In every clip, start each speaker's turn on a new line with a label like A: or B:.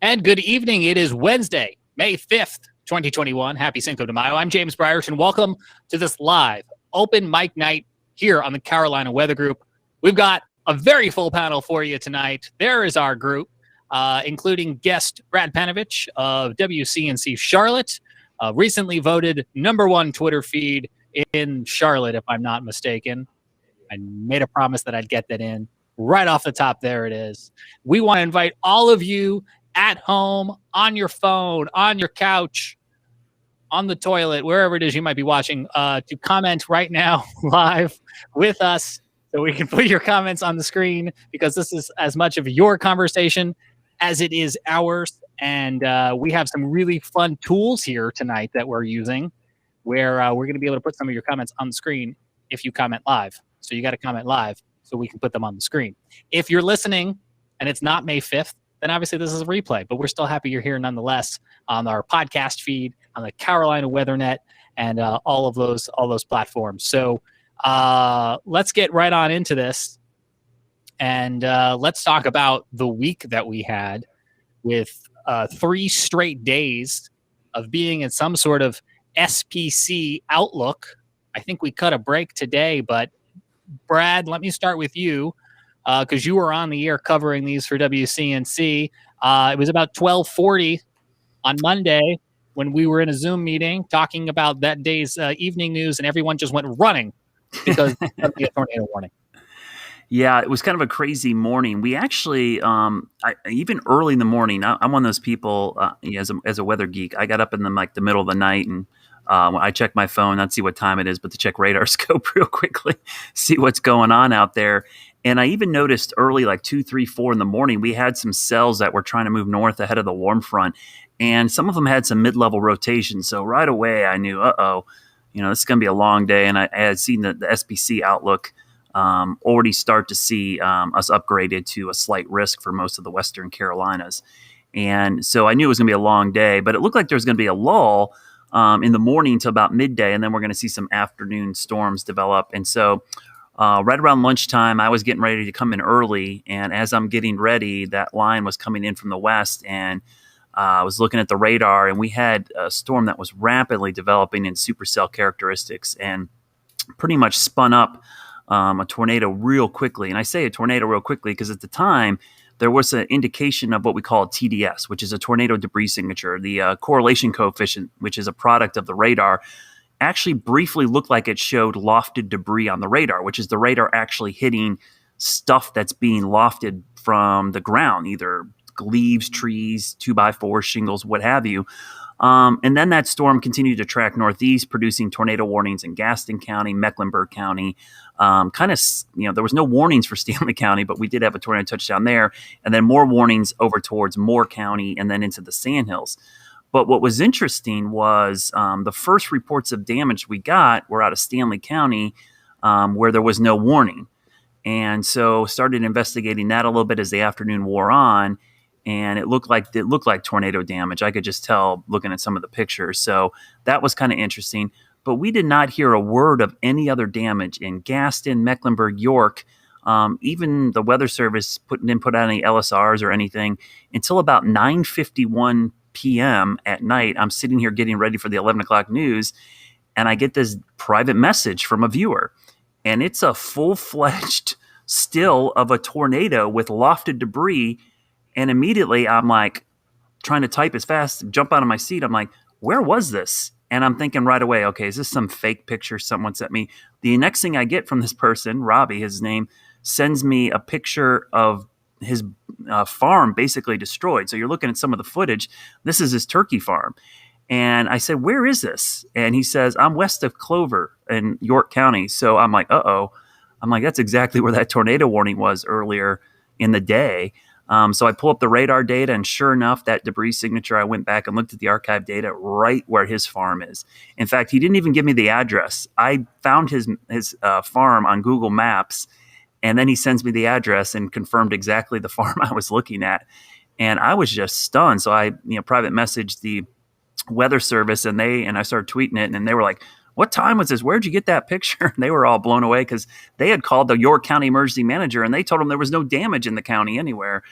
A: And good evening. It is Wednesday, May 5th, 2021. Happy Cinco de Mayo. I'm James Brierson. Welcome to this live open mic night here on the Carolina Weather Group. We've got a very full panel for you tonight. There is our group, including guest Brad Panovich of WCNC Charlotte, recently voted #1 Twitter feed in Charlotte, if I'm not mistaken. I made a promise that I'd get that in. Right off the top, there it is. We want to invite all of you at home, on your phone, on your couch, on the toilet, wherever it is you might be watching, to comment right now live with us so we can put your comments on the screen, because this is as much of your conversation as it is ours. And we have some really fun tools here tonight that we're using where we're going to be able to put some of your comments on the screen if you comment live. So you got to comment live so we can put them on the screen. If you're listening and it's not May 5th, then obviously this is a replay, but we're still happy you're here nonetheless on our podcast feed, on the Carolina WeatherNet, and all of those platforms. So let's get right on into this, and let's talk about the week that we had with 3 straight days of being in some sort of SPC outlook. I think we cut a break today, but Brad, let me start with you, because you were on the air covering these for WCNC. It was about 12:40 on Monday when we were in a Zoom meeting talking about that day's evening news, and everyone just went running because of the tornado warning.
B: Yeah, it was kind of a crazy morning. We actually, even early in the morning, I'm one of those people, as a weather geek, I got up in the middle of the night, and I check my phone, not to see what time it is, but to check radar scope real quickly, see what's going on out there. And I even noticed early, like 2, 3, 4 in the morning, we had some cells that were trying to move north ahead of the warm front. And some of them had some mid-level rotation. So right away, I knew, this is going to be a long day. And I had seen the SPC outlook already start to see us upgraded to a slight risk for most of the Western Carolinas. And so I knew it was going to be a long day, but it looked like there was going to be a lull in the morning till about midday, and then we're going to see some afternoon storms develop. And so right around lunchtime, I was getting ready to come in early, and as I'm getting ready, that line was coming in from the west, and I was looking at the radar, and we had a storm that was rapidly developing in supercell characteristics and pretty much spun up a tornado real quickly. And I say a tornado real quickly because at the time, there was an indication of what we call TDS, which is a tornado debris signature. The correlation coefficient, which is a product of the radar, actually briefly looked like it showed lofted debris on the radar, which is the radar actually hitting stuff that's being lofted from the ground, either leaves, trees, 2x4 shingles, what have you. And then that storm continued to track northeast, producing tornado warnings in Gaston County, Mecklenburg County. There was no warnings for Stanley County, but we did have a tornado touchdown there. And then more warnings over towards Moore County and then into the Sandhills. But what was interesting was the first reports of damage we got were out of Stanley County, where there was no warning. And so started investigating that a little bit as the afternoon wore on. And it looked like tornado damage. I could just tell looking at some of the pictures. So that was kind of interesting. But we did not hear a word of any other damage in Gaston, Mecklenburg, York. Even the Weather Service didn't put out any LSRs or anything until about 9:51 p.m. at night. I'm sitting here getting ready for the 11 o'clock news, and I get this private message from a viewer. And it's a full-fledged still of a tornado with lofted debris. And immediately I'm like trying to type as fast, jump out of my seat. I'm like, where was this? And I'm thinking right away, okay, is this some fake picture someone sent me? The next thing I get from this person, Robbie, his name, sends me a picture of his farm basically destroyed. So you're looking at some of the footage. This is his turkey farm. And I said, where is this? And he says, I'm west of Clover in York County. So I'm like, uh-oh. I'm like, that's exactly where that tornado warning was earlier in the day. So I pull up the radar data, and sure enough, that debris signature, I went back and looked at the archive data right where his farm is. In fact, he didn't even give me the address. I found his farm on Google Maps, and then he sends me the address and confirmed exactly the farm I was looking at. And I was just stunned. So I private messaged the Weather Service, and I started tweeting it, and they were like, what time was this? Where'd you get that picture? And they were all blown away because they had called the York County emergency manager, and they told them there was no damage in the county anywhere.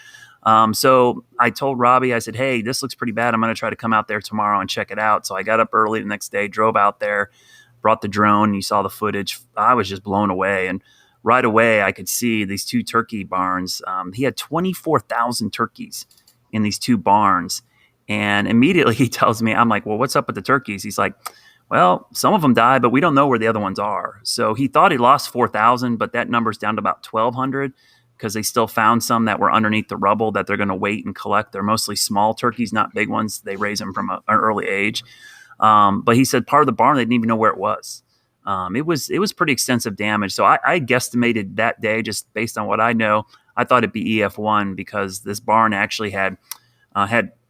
B: So I told Robbie, I said, hey, this looks pretty bad. I'm going to try to come out there tomorrow and check it out. So I got up early the next day, drove out there, brought the drone. You saw the footage. I was just blown away. And right away, I could see these 2 turkey barns. He had 24,000 turkeys in these 2 barns. And immediately he tells me, I'm like, well, what's up with the turkeys? He's like, well, some of them died, but we don't know where the other ones are. So he thought he lost 4,000, but that number's down to about 1,200 because they still found some that were underneath the rubble that they're going to wait and collect. They're mostly small turkeys, not big ones. They raise them from an early age. But he said part of the barn, they didn't even know where it was. It was pretty extensive damage. So I guesstimated that day, just based on what I know, I thought it'd be EF1 because this barn actually had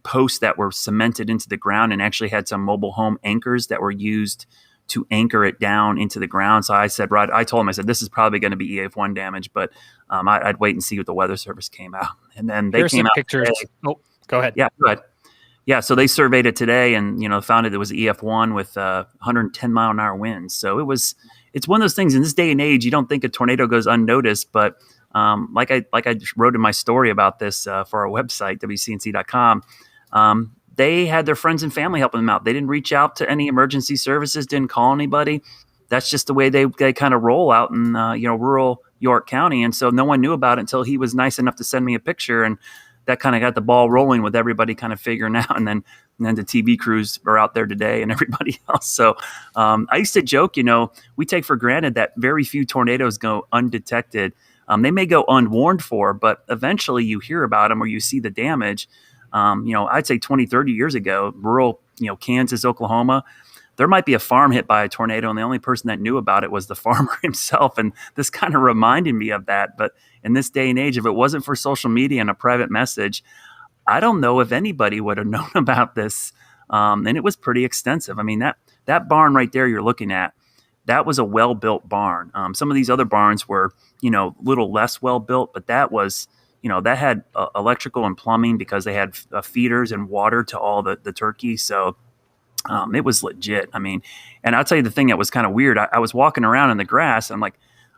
B: posts that were cemented into the ground and actually had some mobile home anchors that were used to anchor it down into the ground. So I said, right, I told him, I said, this is probably going to be EF1 damage, but I'd wait and see what the Weather Service came out. And then they came out
A: pictures.
B: Today.
A: Oh, go ahead.
B: Yeah, go ahead. Yeah, so they surveyed it today and, found it was EF1 with 110 mile an hour winds. So it's one of those things in this day and age, you don't think a tornado goes unnoticed, but like I wrote in my story about this for our website, WCNC.com, they had their friends and family helping them out. They didn't reach out to any emergency services, didn't call anybody. That's just the way they kind of roll out in rural York County. And so no one knew about it until he was nice enough to send me a picture, and that kind of got the ball rolling with everybody kind of figuring out. And then the TV crews are out there today and everybody else. So I used to joke, we take for granted that very few tornadoes go undetected. They may go unwarned for, but eventually you hear about them or you see the damage. I'd say 20, 30 years ago, rural, Kansas, Oklahoma, there might be a farm hit by a tornado, and the only person that knew about it was the farmer himself. And this kind of reminded me of that. But in this day and age, if it wasn't for social media and a private message, I don't know if anybody would have known about this. And it was pretty extensive. I mean, that barn right there you're looking at, that was a well-built barn. Some of these other barns were, a little less well-built, but that was, that had electrical and plumbing because they had feeders and water to all the turkeys. So it was legit. I mean, and I'll tell you the thing that was kind of weird. I was walking around in the grass. And I'm like,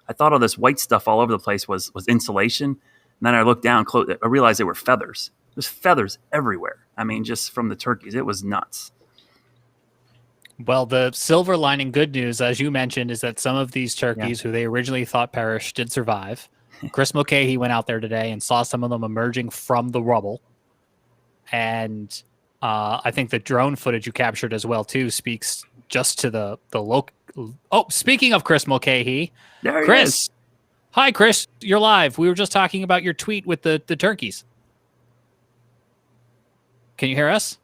B: I thought all this white stuff all over the place was insulation. And then I looked down close. I realized they were feathers. There's feathers everywhere. I mean, just from the turkeys, it was nuts.
A: Well, the silver lining good news, as you mentioned, is that some of these turkeys who they originally thought perished did survive. Chris Mulcahy went out there today and saw some of them emerging from the rubble. And I think the drone footage you captured as well, too, speaks just to the local. Oh, speaking of Chris Mulcahy, Chris. Hi, Chris. You're live. We were just talking about your tweet with the turkeys. Can you hear us?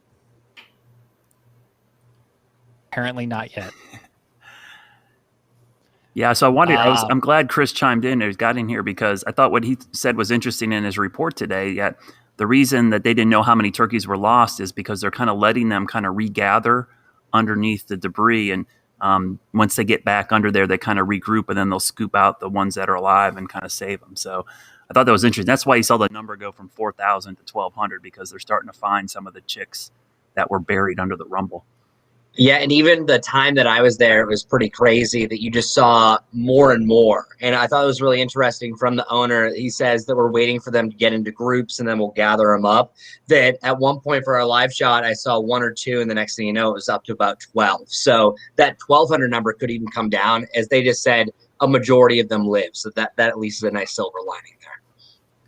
A: Apparently not yet.
B: Yeah, so I'm glad Chris chimed in or got in here because I thought what he said was interesting in his report today. Yet the reason that they didn't know how many turkeys were lost is because they're kind of letting them kind of regather underneath the debris. And once they get back under there, they kind of regroup and then they'll scoop out the ones that are alive and kind of save them. So I thought that was interesting. That's why you saw the number go from 4,000 to 1,200 because they're starting to find some of the chicks that were buried under the rumble.
C: Yeah, and even the time that I was there, it was pretty crazy that you just saw more and more. And I thought it was really interesting from the owner. He says that we're waiting for them to get into groups and then we'll gather them up. That at one point for our live shot, I saw 1 or 2, and the next thing you know, it was up to about 12. So that 1,200 number could even come down, as they just said a majority of them live. So that at least is a nice silver lining there.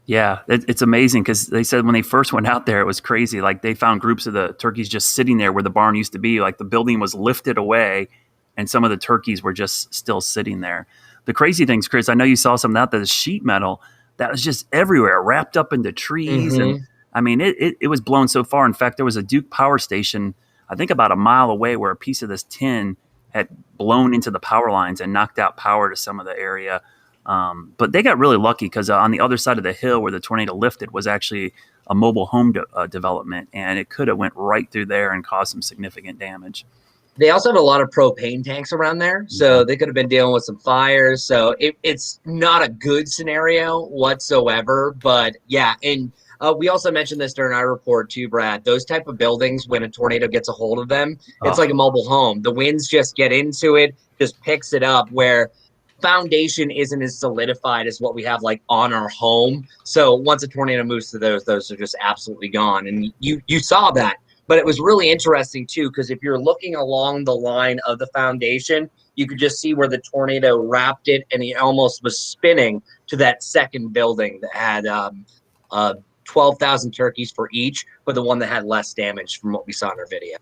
B: Yeah, it's amazing because they said when they first went out there, it was crazy. Like they found groups of the turkeys just sitting there where the barn used to be. Like the building was lifted away and some of the turkeys were just still sitting there. The crazy things, Chris, I know you saw some of that, the sheet metal that was just everywhere, wrapped up into trees. And I mean, it was blown so far. In fact, there was a Duke power station, I think about a mile away, where a piece of this tin had blown into the power lines and knocked out power to some of the area. But they got really lucky because on the other side of the hill where the tornado lifted was actually a mobile home development, and it could have went right through there and caused some significant damage.
C: They also have a lot of propane tanks around there, so they could have been dealing with some fires. So it's not a good scenario whatsoever. But yeah, and we also mentioned this during our report too, Brad. Those type of buildings, when a tornado gets a hold of them, it's like a mobile home. The winds just get into it, just picks it up, where foundation isn't as solidified as what we have like on our home. So once a tornado moves to those are just absolutely gone. And you saw that. But it was really interesting too, because if you're looking along the line of the foundation, you could just see where the tornado wrapped it, and it almost was spinning to that second building that had 12,000 turkeys for each, but the one that had less damage from what we saw in our video.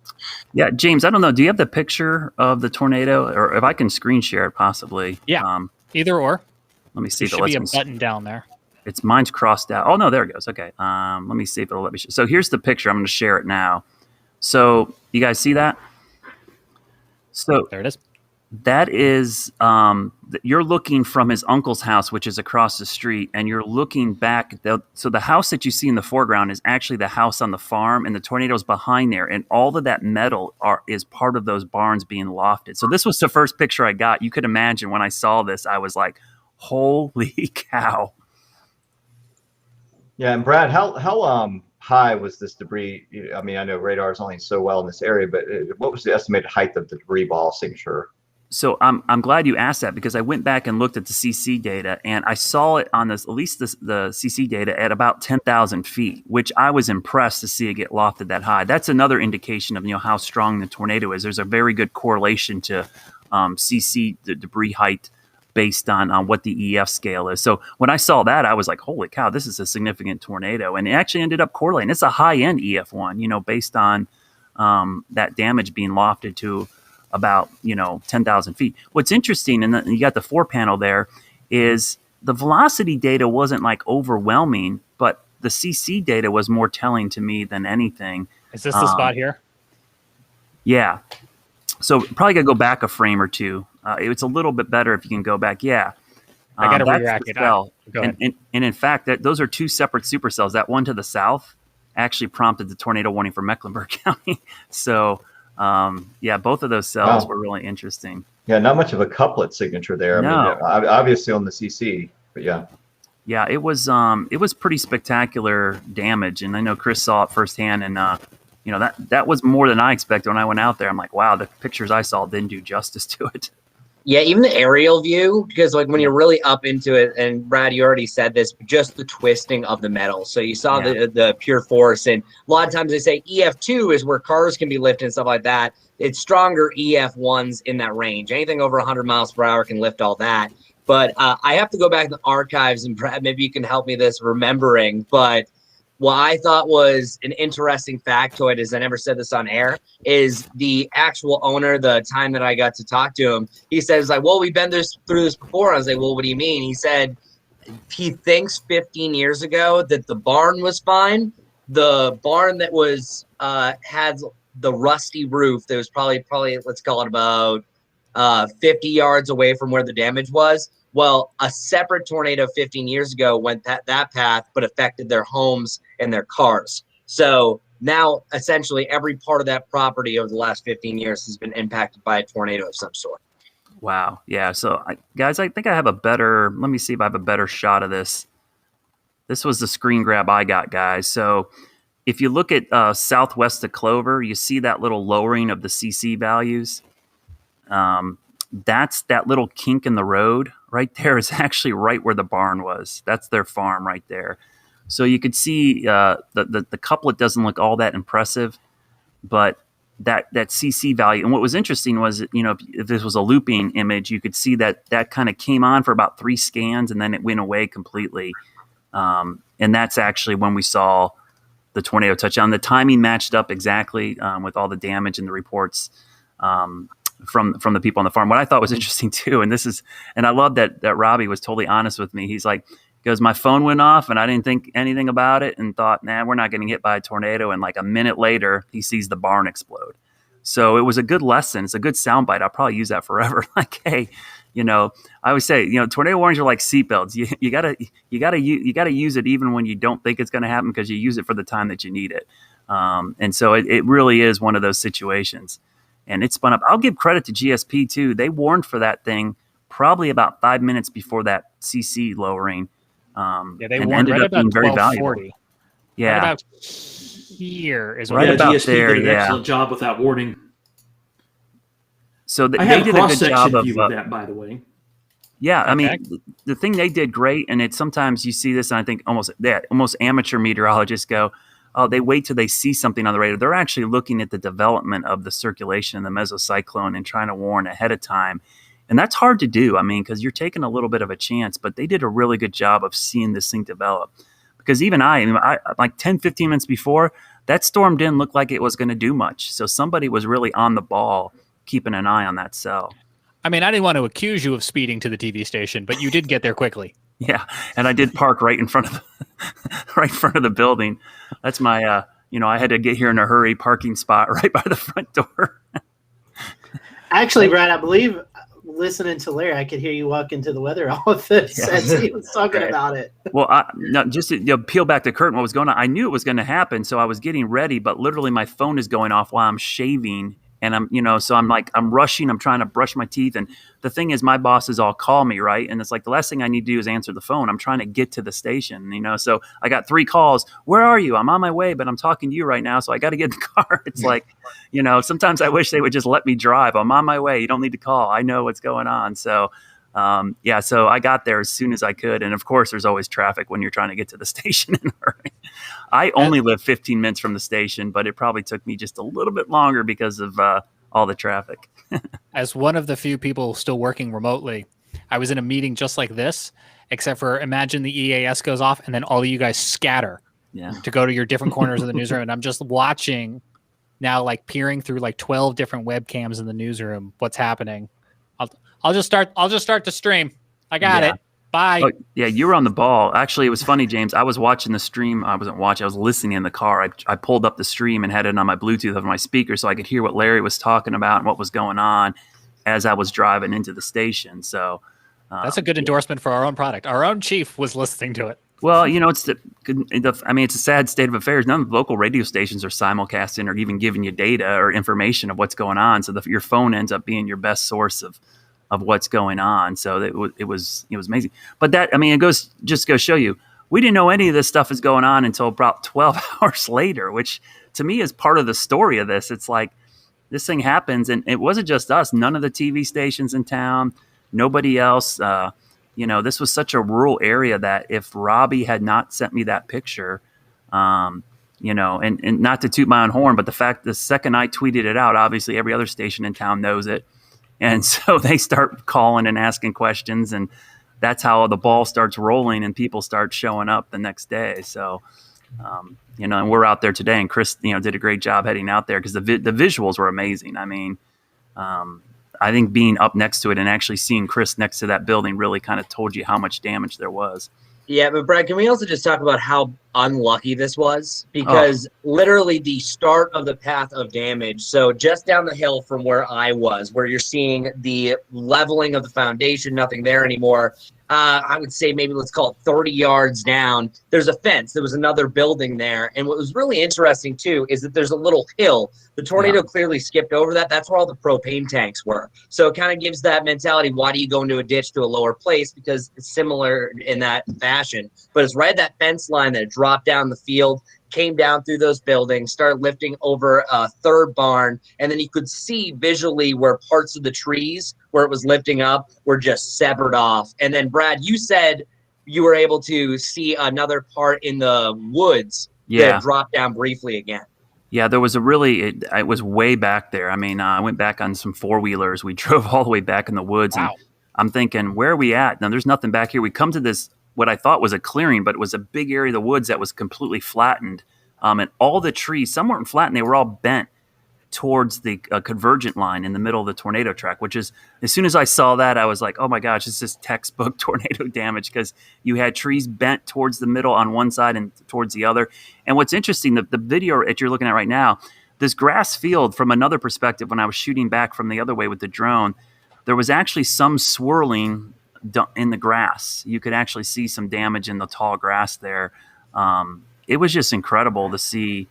B: Yeah, James, I don't know. Do you have the picture of the tornado, or if I can screen share it possibly?
A: Yeah, either or.
B: Let me see.
A: There should be a button down there.
B: It's mine's crossed out. Oh no, there it goes. Okay. Let me see if it'll let me. So here's the picture. I'm going to share it now. So you guys see that? So
A: there it is.
B: That is, you're looking from his uncle's house, which is across the street, and you're looking back. So the house that you see in the foreground is actually the house on the farm, and the tornado's behind there, and all of that metal is part of those barns being lofted. So this was the first picture I got. You could imagine when I saw this, I was like, "Holy cow!"
D: Yeah, and Brad, how high was this debris? I mean, I know radar is only so well in this area, but what was the estimated height of the debris ball signature?
B: So I'm glad you asked that, because I went back and looked at the CC data, and I saw it on this, at least the CC data, at about 10,000 feet, which I was impressed to see it get lofted that high. That's another indication of how strong the tornado is. There's a very good correlation to CC, the debris height, based on what the EF scale is. So when I saw that, I was like, holy cow, this is a significant tornado. And it actually ended up correlating. It's a high-end EF1, based on that damage being lofted to about 10,000 feet. What's interesting, and you got the 4-panel there, is the velocity data wasn't like overwhelming, but the CC data was more telling to me than anything.
A: Is this the spot here?
B: Yeah. So probably gotta go back a frame or two. It's a little bit better if you can go back. Yeah.
A: I got to re-rack it.
B: Go
A: ahead.
B: And in fact, those are two separate supercells. That one to the south actually prompted the tornado warning for Mecklenburg County. So, both of those cells were really interesting.
D: Yeah, not much of a couplet signature there.
B: No.
D: I mean, obviously on the CC, but yeah.
B: Yeah, it was pretty spectacular damage, and I know Chris saw it firsthand, and that was more than I expected when I went out there. I'm like, wow, the pictures I saw didn't do justice to it.
C: Yeah, even the aerial view, because like when you're really up into it, and Brad, you already said this, but just the twisting of the metal. So you saw the pure force, and a lot of times they say EF2 is where cars can be lifted and stuff like that. It's stronger EF1s in that range. Anything over 100 miles per hour can lift all that. But I have to go back to the archives, and Brad, maybe you can help me this remembering, but what I thought was an interesting factoid, is I never said this on air, is the actual owner, the time that I got to talk to him, he says, like, well, we've been through this before. I was like, well, what do you mean? He said he thinks 15 years ago that the barn was fine. The barn that was had the rusty roof that was probably let's call it about 50 yards away from where the damage was. Well, a separate tornado 15 years ago went that path, but affected their homes and their cars. So now, essentially, every part of that property over the last 15 years has been impacted by a tornado of some sort.
B: Wow. Yeah. So, guys, I think I have a better – let me see if I have a better shot of this. This was the screen grab I got, guys. So if you look at southwest of Clover, you see that little lowering of the CC values. That's that little kink in the road right there is actually right where the barn was. That's their farm right there. So you could see the couplet doesn't look all that impressive, but that CC value. And what was interesting was, if this was a looping image, you could see that kind of came on for about 3 scans and then it went away completely. And that's actually when we saw the tornado touchdown. The timing matched up exactly with all the damage and the reports from the people on the farm. What I thought was interesting too, and I love that Robbie was totally honest with me. He's like, because my phone went off and I didn't think anything about it and thought, we're not getting hit by a tornado. And like a minute later, he sees the barn explode. So it was a good lesson. It's a good soundbite. I'll probably use that forever. Like, hey, I always say, tornado warnings are like seatbelts. You gotta use it even when you don't think it's going to happen, because you use it for the time that you need it. And so it really is one of those situations. And it spun up. I'll give credit to GSP too. They warned for that thing probably about 5 minutes before that CC lowering.
A: They warned right about 1240.
B: Yeah,
A: right about here is
B: right about
E: GSP
B: there.
E: did an excellent job with that warning.
B: So
E: I
B: they
E: have
B: did a good job
E: view of that, by the way.
B: Yeah, I mean,
A: Okay.
B: the thing they did great, and it's sometimes you see this, and I think almost amateur meteorologists go, oh, they wait till they see something on the radar. They're actually looking at the development of the circulation in the mesocyclone and trying to warn ahead of time. And that's hard to do. I mean, because you're taking a little bit of a chance, but they did a really good job of seeing this thing develop. Because even I like 10, 15 minutes before, that storm didn't look like it was going to do much. So somebody was really on the ball, keeping an eye on that cell.
A: I mean, I didn't want to accuse you of speeding to the TV station, but you did get there quickly.
B: Yeah, and I did park right in front of the building. That's my I had to get here in a hurry parking spot right by the front door.
E: Actually, Brad, I believe listening to Larry, I could hear you walk into the weather office as he was talking about it.
B: Well, just to peel back the curtain, what was going on? I knew it was going to happen, so I was getting ready, but literally my phone is going off while I'm shaving. And I'm rushing. I'm trying to brush my teeth. And the thing is, my bosses all call me, right? And it's like the last thing I need to do is answer the phone. I'm trying to get to the station, So I got 3 calls. Where are you? I'm on my way, but I'm talking to you right now. So I got to get in the car. It's like, sometimes I wish they would just let me drive. I'm on my way. You don't need to call. I know what's going on. So, so I got there as soon as I could. And of course, there's always traffic when you're trying to get to the station in a hurry. I only live 15 minutes from the station, but it probably took me just a little bit longer because of all the traffic.
A: As one of the few people still working remotely, I was in a meeting just like this, except for imagine the EAS goes off and then all of you guys scatter to go to your different corners of the newsroom. And I'm just watching now, like peering through like 12 different webcams in the newsroom. What's happening? I'll just start the stream. I got it. Bye.
B: Oh, yeah, you were on the ball. Actually, it was funny, James. I was watching the stream. I wasn't watching. I was listening in the car. I pulled up the stream and had it on my Bluetooth over my speaker so I could hear what Larry was talking about and what was going on as I was driving into the station. So
A: that's a good endorsement for our own product. Our own chief was listening to it.
B: Well, it's it's a sad state of affairs. None of the local radio stations are simulcasting or even giving you data or information of what's going on. So your phone ends up being your best source of what's going on. So it was amazing. But it goes to show you, we didn't know any of this stuff is going on until about 12 hours later, which to me is part of the story of this. It's like this thing happens and it wasn't just us, none of the TV stations in town, nobody else. This was such a rural area that if Robbie had not sent me that picture, and not to toot my own horn, but the second I tweeted it out, obviously every other station in town knows it. And so they start calling and asking questions, and that's how the ball starts rolling and people start showing up the next day. So, and we're out there today, and Chris, did a great job heading out there because the visuals were amazing. I mean, I think being up next to it and actually seeing Chris next to that building really kind of told you how much damage there was.
C: Yeah, but Brad, can we also just talk about how unlucky this was? Because literally the start of the path of damage, so just down the hill from where I was, where you're seeing the leveling of the foundation, nothing there anymore. I would say maybe let's call it 30 yards down. There's a fence. There was another building there. And what was really interesting, too, is that there's a little hill. The tornado clearly skipped over that. That's where all the propane tanks were. So it kind of gives that mentality, why do you go into a ditch to a lower place? Because it's similar in that fashion. But it's right at that fence line that dropped down the field, came down through those buildings, started lifting over a third barn, and then you could see visually where parts of the trees where it was lifting up were just severed off. And then, Brad, you said you were able to see another part in the woods that dropped down briefly again.
B: Yeah, there was it was way back there. I mean, I went back on some four-wheelers. We drove all the way back in the woods.
A: Wow.
B: And I'm thinking, where are we at? Now, there's nothing back here. We come to this, what I thought was a clearing, but it was a big area of the woods that was completely flattened. And all the trees, some weren't flattened, they were all bent towards the convergent line in the middle of the tornado track, which is, as soon as I saw that, I was like, oh my gosh, this is textbook tornado damage, because you had trees bent towards the middle on one side and towards the other. And what's interesting, the video that you're looking at right now, this grass field, from another perspective, when I was shooting back from the other way with the drone, there was actually some swirling in the grass. You could actually see some damage in the tall grass there. It was just incredible to see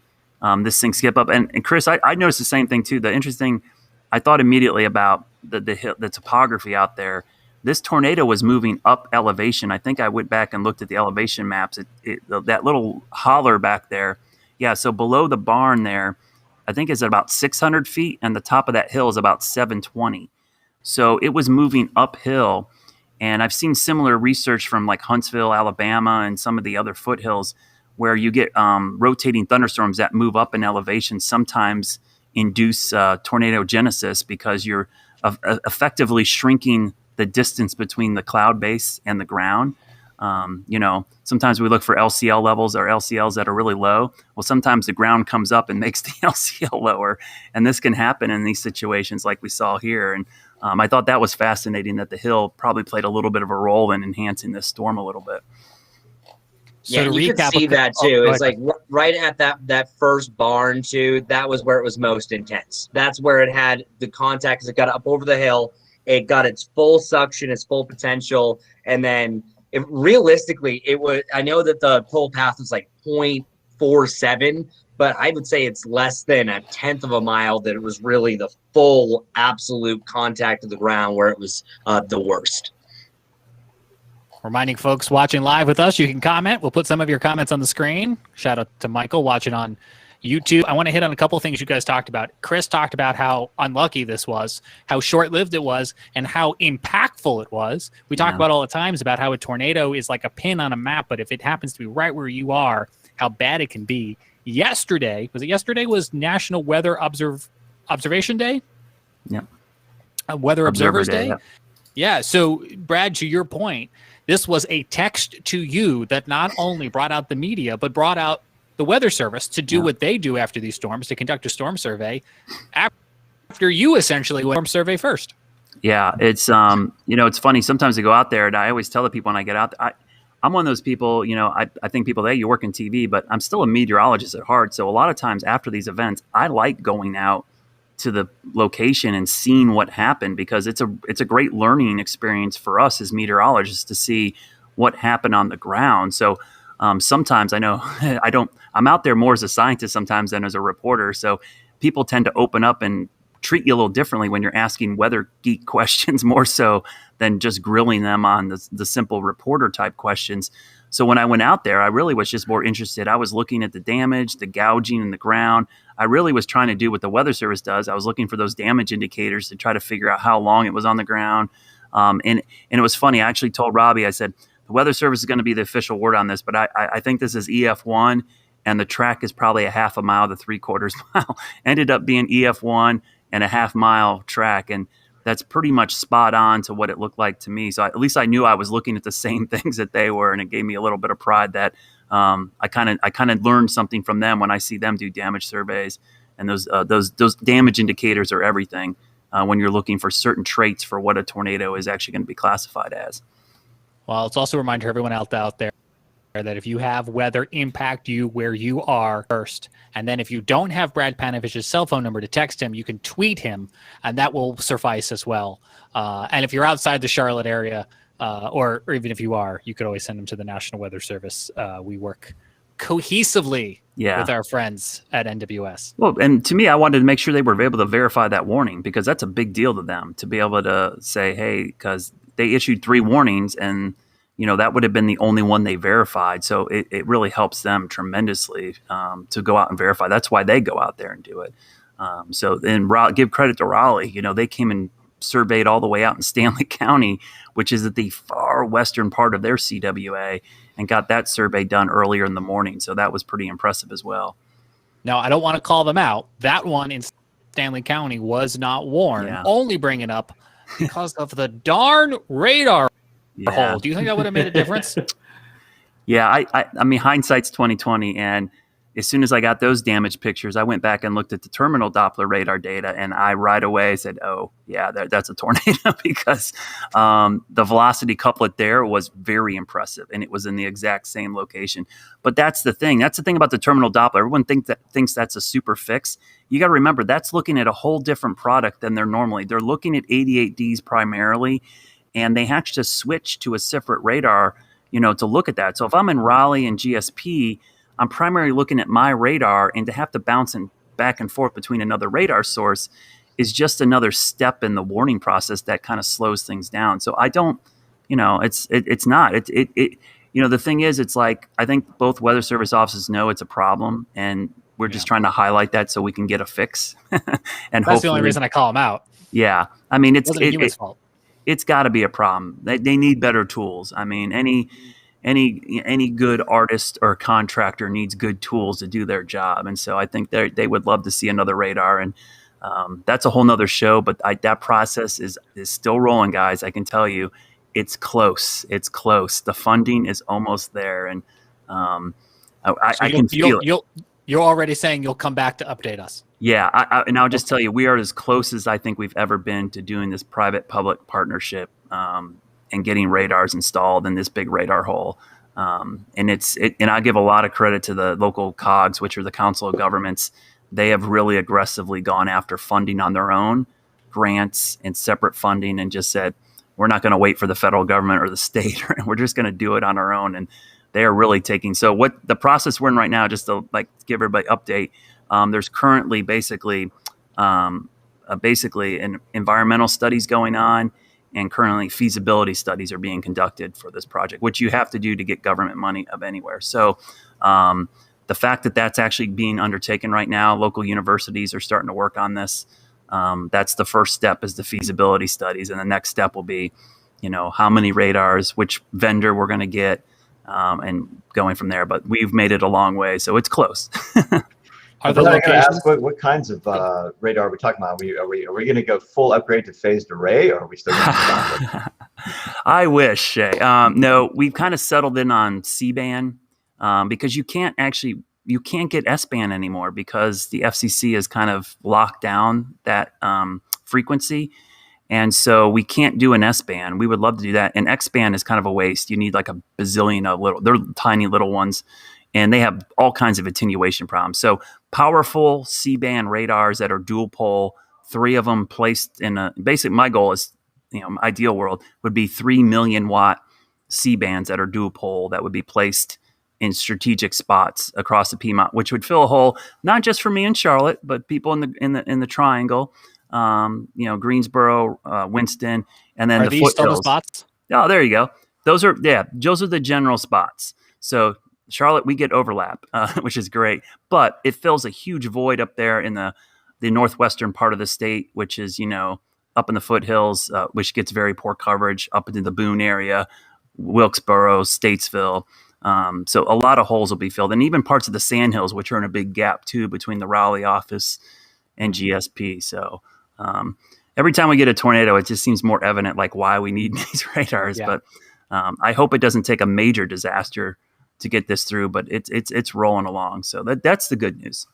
B: this thing skip up. And Chris, I noticed the same thing too. The interesting, I thought immediately about the topography out there. This tornado was moving up elevation. I think I went back and looked at the elevation maps. That little holler back there. Yeah, so below the barn there, I think is at about 600 feet, and the top of that hill is about 720. So it was moving uphill. And I've seen similar research from like Huntsville, Alabama, and some of the other foothills where you get rotating thunderstorms that move up in elevation sometimes induce tornado genesis because you're effectively shrinking the distance between the cloud base and the ground. Sometimes we look for LCL levels or LCLs that are really low. Well, sometimes the ground comes up and makes the LCL lower. And this can happen in these situations like we saw here. And I thought that was fascinating that the hill probably played a little bit of a role in enhancing this storm a little bit.
C: Yeah, so you could see that too. It's like right at that first barn too. That was where it was most intense. That's where it had the contact. It got up over the hill. It got its full suction, its full potential, and then realistically, it was. I know that the pole path was like 0.47, but I would say it's less than a tenth of a mile that it was really the full absolute contact of the ground where it was the worst.
A: Reminding folks watching live with us, you can comment. We'll put some of your comments on the screen. Shout out to Michael watching on YouTube. I want to hit on a couple of things you guys talked about. Chris talked about how unlucky this was, how short-lived it was, and how impactful it was. We talk about all the times about how a tornado is like a pin on a map, but if it happens to be right where you are, how bad it can be. Yesterday was National Weather Observation Day?
B: Yeah.
A: Weather Observers Day?
B: Yeah.
A: Yeah, so Brad, to your point, this was a text to you that not only brought out the media, but brought out the Weather Service to do what they do after these storms, to conduct a storm survey after you essentially went storm survey first.
B: Yeah, it's it's funny. Sometimes I go out there and I always tell the people when I get out there, I'm one of those people, I think people, hey, you work in TV, but I'm still a meteorologist at heart. So a lot of times after these events, I like going out to the location and seeing what happened because it's a great learning experience for us as meteorologists to see what happened on the ground. So sometimes I know I'm out there more as a scientist sometimes than as a reporter. So people tend to open up and treat you a little differently when you're asking weather geek questions more so than just grilling them on the simple reporter type questions. So when I went out there, I really was just more interested. I was looking at the damage, the gouging in the ground. I really was trying to do what the Weather Service does. I was looking for those damage indicators to try to figure out how long it was on the ground. And it was funny. I actually told Robbie, I said, the Weather Service is going to be the official word on this, but I think this is EF1, and the track is probably a half a mile to 3/4 mile. Ended up being EF1 and a half mile track. And that's pretty much spot on to what it looked like to me. So at least I knew I was looking at the same things that they were, and it gave me a little bit of pride that I kind of learned something from them when I see them do damage surveys. And those damage indicators are everything when you're looking for certain traits for what a tornado is actually going to be classified as.
A: Well, it's also a reminder to everyone out there that if you have weather impact you where you are first, and then if you don't have Brad Panovich's cell phone number to text him, you can tweet him, and that will suffice as well. And if you're outside the Charlotte area, or even if you are, you could always send them to the National Weather Service. We work cohesively with our friends at NWS.
B: Well, and to me, I wanted to make sure they were able to verify that warning because that's a big deal to them to be able to say, hey, because they issued 3 warnings and that would have been the only one they verified. So it really helps them tremendously to go out and verify. That's why they go out there and do it. So then give credit to Raleigh. They came and surveyed all the way out in Stanley County, which is at the far western part of their CWA, and got that survey done earlier in the morning. So that was pretty impressive as well.
A: Now, I don't want to call them out. That one in Stanley County was not warned. Yeah. Only bringing up because of the darn radar.
B: Yeah.
A: Do you think that would have made a difference?
B: Yeah, I mean, hindsight's 20/20, and as soon as I got those damage pictures, I went back and looked at the terminal Doppler radar data, and I right away said, "Oh, yeah, that's a tornado," because the velocity couplet there was very impressive, and it was in the exact same location. But that's the thing. That's the thing about the terminal Doppler. Everyone thinks that's a super fix. You got to remember that's looking at a whole different product than they're normally. They're looking at 88Ds primarily. And they have to switch to a separate radar, to look at that. So if I'm in Raleigh and GSP, I'm primarily looking at my radar, and to have to bounce back and forth between another radar source is just another step in the warning process that kind of slows things down. So I don't, it's not. The thing is, it's like I think both Weather Service offices know it's a problem, and we're just trying to highlight that so we can get a fix. And
A: that's the only reason I call them out.
B: Yeah, I mean,
A: it wasn't a human's fault.
B: it's got to be a problem. They need better tools. I mean, any good artist or contractor needs good tools to do their job. And so I think they would love to see another radar. And that's a whole nother show. But that process is still rolling, guys. I can tell you, it's close. It's close. The funding is almost there, and I can feel it.
A: You're already saying you'll come back to update us.
B: Yeah, and I'll just tell you, we are as close as I think we've ever been to doing this private-public partnership and getting radars installed in this big radar hole. And I give a lot of credit to the local COGs, which are the Council of Governments. They have really aggressively gone after funding on their own, grants and separate funding, and just said, we're not going to wait for the federal government or the state. We're just going to do it on our own. And they are really taking. So what the process we're in right now, just to give everybody an update, there's currently basically environmental studies going on, and currently feasibility studies are being conducted for this project, which you have to do to get government money of anywhere. So the fact that that's actually being undertaken right now, local universities are starting to work on this. That's the first step, is the feasibility studies. And the next step will be, how many radars, which vendor we're going to get, and going from there. But we've made it a long way, so it's close.
D: Are the locations? Ask what kinds of radar are we talking about? Are we going to go full upgrade to phased array, or are we still going to
B: I wish, Shay. No, we've kind of settled in on C-band because you can't get S-band anymore because the FCC has kind of locked down that frequency. And so we can't do an S-band. We would love to do that. And X-band is kind of a waste. You need like a bazillion of they're tiny little ones, and they have all kinds of attenuation problems. So powerful C-band radars that are dual pole, 3 of them placed in my goal is, ideal world would be 3 million watt C-bands that are dual pole that would be placed in strategic spots across the Piedmont, which would fill a hole, not just for me in Charlotte, but people in the triangle. Greensboro, Winston, and then
A: are these still the spots?
B: Oh, there you go. Those are the general spots. So Charlotte, we get overlap, which is great, but it fills a huge void up there in the northwestern part of the state, which is, up in the foothills, which gets very poor coverage up into the Boone area, Wilkesboro, Statesville. So a lot of holes will be filled, and even parts of the Sandhills, which are in a big gap too between the Raleigh office and GSP. So every time we get a tornado, it just seems more evident why we need these radars. Yeah. But I hope it doesn't take a major disaster to get this through. But it's rolling along. So that's the good news.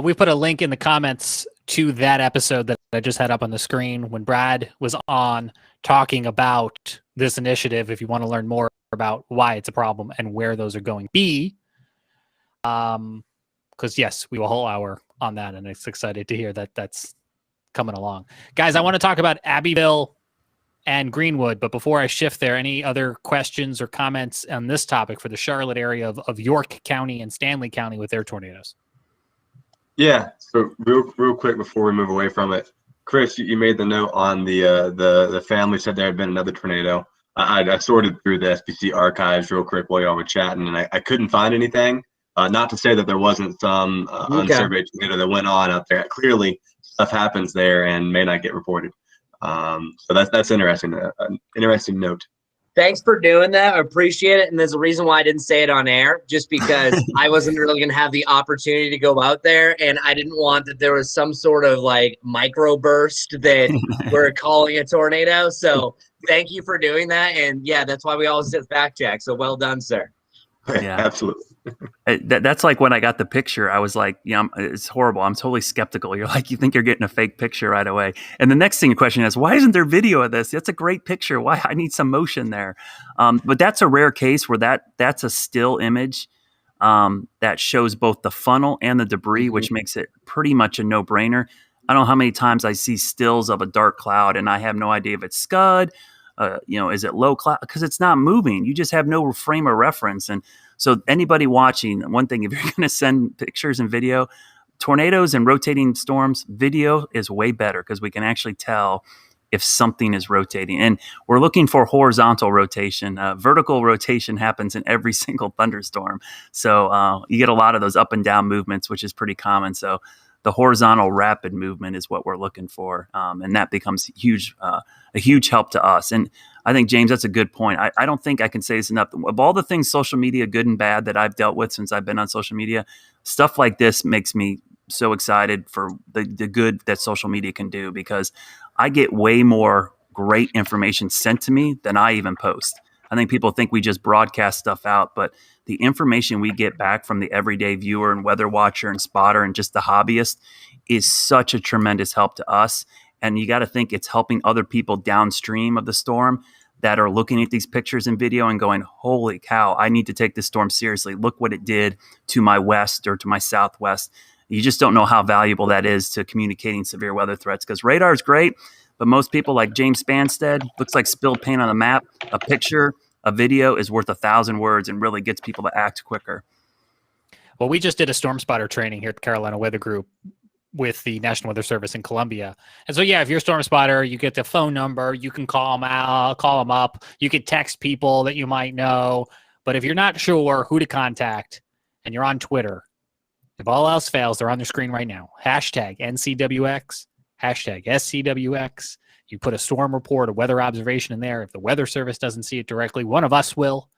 A: We put a link in the comments to that episode that I just had up on the screen when Brad was on talking about this initiative. If you want to learn more about why it's a problem and where those are going to be, because yes, we will a whole hour on that, and it's excited to hear that that's coming along. Guys, I want to talk about Abbeville and Greenwood, but before I shift there, any other questions or comments on this topic for the Charlotte area of York County and Stanley County with their tornadoes?
F: Yeah, so real quick before we move away from it, Chris, you made the note on the family said there had been another tornado. I sorted through the SPC archives real quick while y'all were chatting, and I couldn't find anything. Not to say that there wasn't some unsurveyed tornado that went on out there. Clearly, stuff happens there and may not get reported. So that's interesting. An interesting note.
C: Thanks for doing that. I appreciate it. And there's a reason why I didn't say it on air, just because I wasn't really going to have the opportunity to go out there. And I didn't want that there was some sort of microburst that we're calling a tornado. So thank you for doing that. And yeah, that's why we always just fact check. So well done, sir.
F: Yeah, absolutely.
B: That's like when I got the picture, I was like, it's horrible. I'm totally skeptical. You're like, you think you're getting a fake picture right away. And the next thing you question is, why isn't there video of this? That's a great picture. Why? I need some motion there. But that's a rare case where that's a still image that shows both the funnel and the debris, which makes it pretty much a no-brainer. I don't know how many times I see stills of a dark cloud and I have no idea if it's scud, is it low cloud? Because it's not moving. You just have no frame of reference. And so anybody watching, one thing, if you're going to send pictures and video, tornadoes and rotating storms, video is way better because we can actually tell if something is rotating. And we're looking for horizontal rotation. Vertical rotation happens in every single thunderstorm. So you get a lot of those up and down movements, which is pretty common. So the horizontal rapid movement is what we're looking for. And that becomes a huge help to us. And I think, James, that's a good point. I don't think I can say this enough. Of all the things, social media, good and bad, that I've dealt with since I've been on social media, stuff like this makes me so excited for the good that social media can do, because I get way more great information sent to me than I even post. I think people think we just broadcast stuff out, but the information we get back from the everyday viewer and weather watcher and spotter and just the hobbyist is such a tremendous help to us. And you got to think it's helping other people downstream of the storm that are looking at these pictures and video and going, holy cow, I need to take this storm seriously. Look what it did to my west or to my southwest. You just don't know how valuable that is to communicating severe weather threats, because radar is great, but most people, like James Spanstead, looks like spilled paint on a map. A picture, a video is worth 1,000 words and really gets people to act quicker.
A: Well, we just did a storm spotter training here at the Carolina Weather Group with the National Weather Service in Columbia. And so, yeah, if you're a storm spotter, you get the phone number, you can call them up, you can text people that you might know. But if you're not sure who to contact and you're on Twitter, if all else fails, they're on the screen right now. Hashtag NCWX, hashtag SCWX. You put a storm report, a weather observation in there. If the Weather Service doesn't see it directly, one of us will,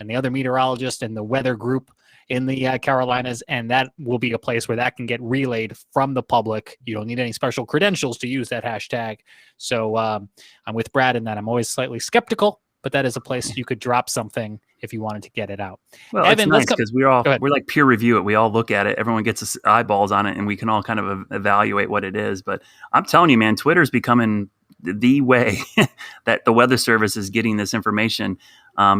A: and the other meteorologist in the weather group in the Carolinas, and that will be a place where that can get relayed from the public. You don't need any special credentials to use that hashtag. So I'm with Brad in that. I'm always slightly skeptical, but that is a place you could drop something if you wanted to get it out.
B: Well, Evan, it's nice because we're like peer review it. We all look at it. Everyone gets eyeballs on it, and we can all kind of evaluate what it is. But I'm telling you, man, Twitter's becoming the way that the Weather Service is getting this information,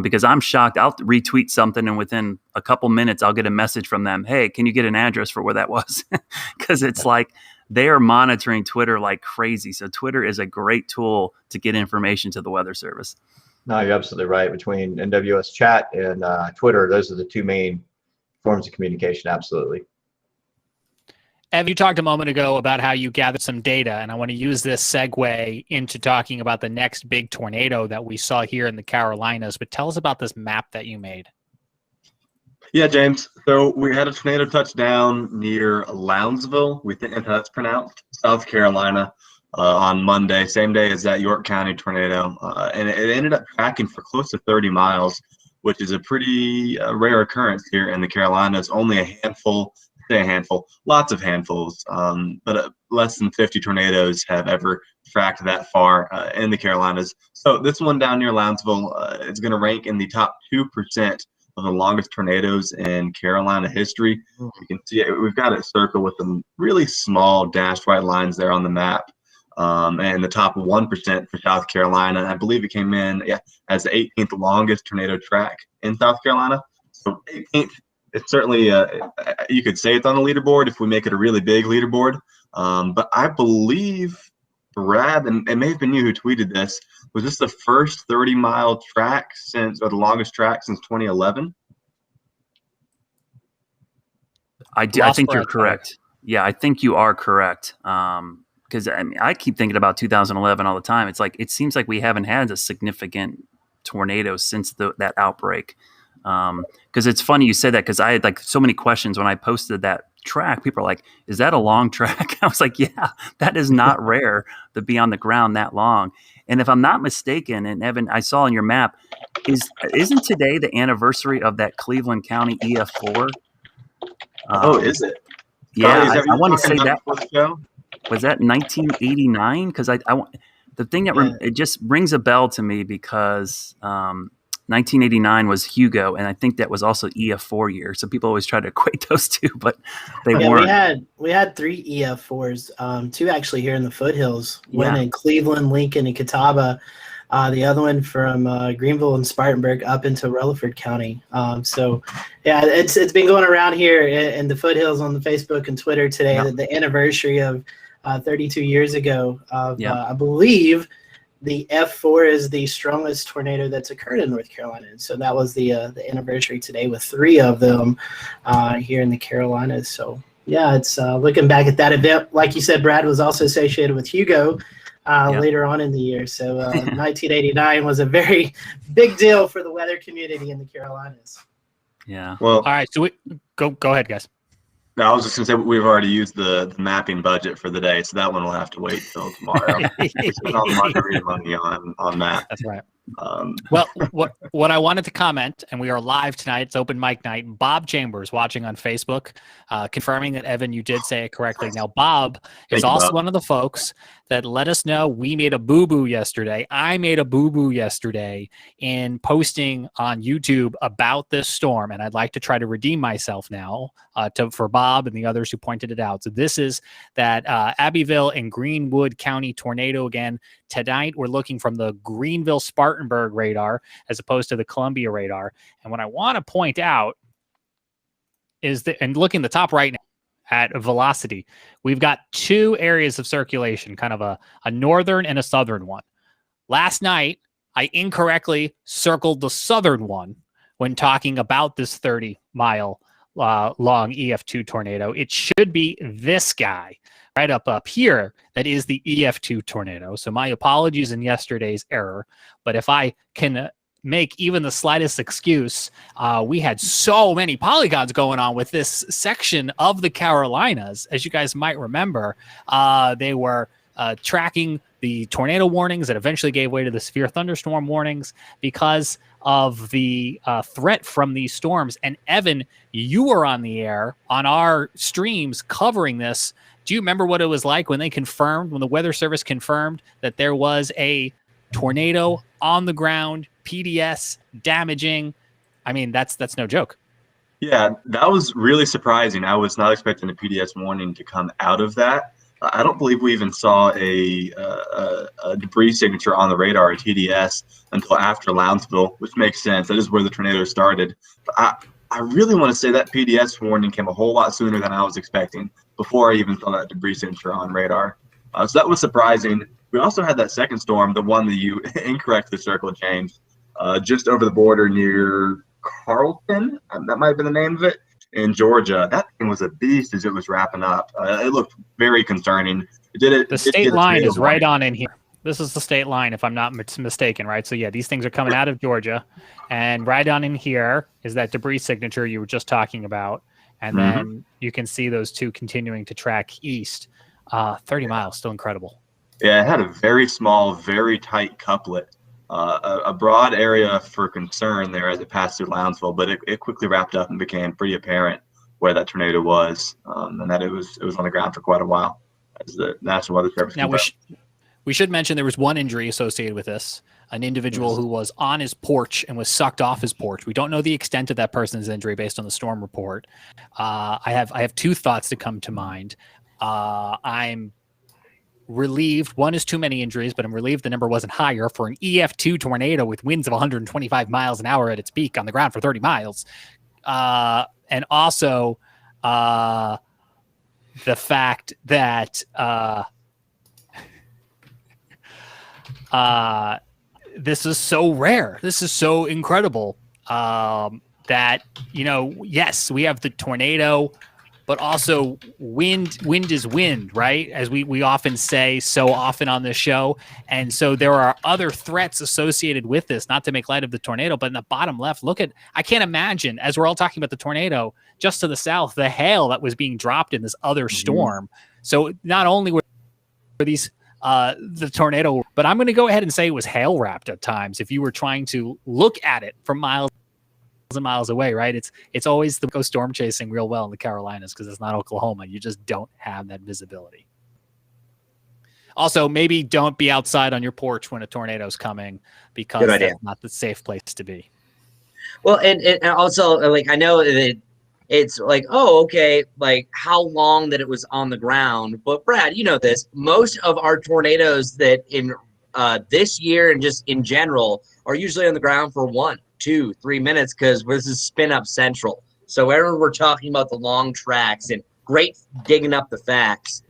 B: because I'm shocked. I'll retweet something, and within a couple minutes, I'll get a message from them. Hey, can you get an address for where that was? Because it's like they are monitoring Twitter like crazy. So Twitter is a great tool to get information to the Weather Service.
D: No, you're absolutely right. Between NWS chat and Twitter, those are the two main forms of communication. Absolutely.
A: Ev, you talked a moment ago about how you gathered some data, and I want to use this segue into talking about the next big tornado that we saw here in the Carolinas. But tell us about this map that you made.
F: Yeah, James. So we had a tornado touchdown near Lounsville, we think that's pronounced, South Carolina, on Monday, same day as that York County tornado. And it ended up tracking for close to 30 miles, which is a pretty rare occurrence here in the Carolinas. Only a handful, lots of handfuls, but less than 50 tornadoes have ever tracked that far in the Carolinas. So this one down near Lounsville is going to rank in the top 2% of the longest tornadoes in Carolina history. You can see it. We've got it circled with some really small dashed white lines there on the map. And the top 1% for South Carolina. I believe it came in as the 18th longest tornado track in South Carolina. So 18th, it's certainly, you could say it's on the leaderboard if we make it a really big leaderboard. But I believe, Brad, and it may have been you who tweeted this, was this the first 30-mile track or the longest track since 2011?
B: I think you're correct. Yeah, I think you are correct. Because I keep thinking about 2011 all the time. It's like it seems like we haven't had a significant tornado since that outbreak. Because it's funny you said that, because I had like so many questions when I posted that track. People are like, "Is that a long track?" I was like, "Yeah, that is not rare to be on the ground that long." And if I'm not mistaken, and Evan, I saw on your map, isn't today the anniversary of that Cleveland County EF4?
F: Is it?
B: Yeah, I want to say that. Was that 1989? Because the thing that it just rings a bell to me, because 1989 was Hugo, and I think that was also EF4 year. So people always try to equate those two, but they weren't.
E: We had 3 EF4s, 2 actually here in the foothills, one in Cleveland, Lincoln, and Catawba. The other one from Greenville and Spartanburg up into Rutherford County. It's been going around here in the foothills on the Facebook and Twitter today, the anniversary of 32 years ago of, I believe, the F4 is the strongest tornado that's occurred in North Carolina. And so that was the anniversary today with 3 of them here in the Carolinas. So, yeah, it's looking back at that event, like you said, Brad, was also associated with Hugo later on in the year. So 1989 was a very big deal for the weather community in the Carolinas.
B: Yeah.
F: Well,
A: all right. So go ahead, guys.
F: No, I was just gonna say we've already used the mapping budget for the day, so that one will have to wait till tomorrow. We spent all the margarita money on that.
A: That's right. Well, what I wanted to comment, and we are live tonight. It's open mic night. Bob Chambers watching on Facebook, confirming that Evan, you did say it correctly. Now, Bob is also one of the folks that let us know we made a boo-boo yesterday. I made a boo-boo yesterday in posting on YouTube about this storm, and I'd like to try to redeem myself now for Bob and the others who pointed it out. So this is that Abbeville and Greenwood County tornado again. Tonight, we're looking from the Greenville-Spartanburg radar as opposed to the Columbia radar. And what I want to point out is that, and look in the top right now at velocity, we've got two areas of circulation, kind of a northern and a southern one. Last night, I incorrectly circled the southern one when talking about this 30-mile long EF2 tornado. It should be this guy right up here that is the EF2 tornado. So my apologies in yesterday's error, but if I can make even the slightest excuse, we had so many polygons going on with this section of the Carolinas. As you guys might remember, they were tracking the tornado warnings that eventually gave way to the severe thunderstorm warnings because of the threat from these storms. And Evan, you were on the air on our streams covering this. Do you remember what it was like when they confirmed, when the Weather Service confirmed that there was a tornado on the ground, PDS damaging? I mean, that's no joke.
F: Yeah, that was really surprising. I was not expecting a PDS warning to come out of that. I don't believe we even saw a debris signature on the radar, a TDS, until after Lounsville, which makes sense. That is where the tornado started. But I really want to say that PDS warning came a whole lot sooner than I was expecting, before I even saw that debris signature on radar. So that was surprising. We also had that second storm, the one that you incorrectly circled, James, just over the border near Carlton. That might have been the name of it, in Georgia. That thing was a beast as it was wrapping up. It looked very concerning.
A: The state line is right on in here. This is the state line, if I'm not mistaken, right? So yeah, these things are coming out of Georgia, and right on in here is that debris signature you were just talking about. And then you can see those two continuing to track east. 30 miles, still incredible.
F: Yeah, it had a very small, very tight couplet. A broad area for concern there as it passed through Lounsville, but it quickly wrapped up and became pretty apparent where that tornado was, and that it was on the ground for quite a while, as the National Weather Service.
A: Now we should mention there was one injury associated with this. An individual who was on his porch and was sucked off his porch. We don't know the extent of that person's injury based on the storm report. I have two thoughts that come to mind. I'm relieved. One is too many injuries, but I'm relieved the number wasn't higher for an EF2 tornado with winds of 125 miles an hour at its peak on the ground for 30 miles. And also the fact that this is so rare. This is so incredible that, yes, we have the tornado, but also wind is wind, right? As we often say so often on this show. And so there are other threats associated with this, not to make light of the tornado, but in the bottom left, I can't imagine, as we're all talking about the tornado, just to the south, the hail that was being dropped in this other storm. So not only were these the tornado, but I'm going to go ahead and say it was hail wrapped at times. If you were trying to look at it from miles and miles away, right? It's always the go storm chasing real well in the Carolinas because it's not Oklahoma. You just don't have that visibility. Also, maybe don't be outside on your porch when a tornado's coming because that's not the safe place to be.
C: Well, and also, like, I know that it's like, oh, okay, like how long that it was on the ground. But Brad, you know this, most of our tornadoes that in this year and just in general are usually on the ground for 1, 2, 3 minutes because this is spin up central. So whenever we're talking about the long tracks and great digging up the facts,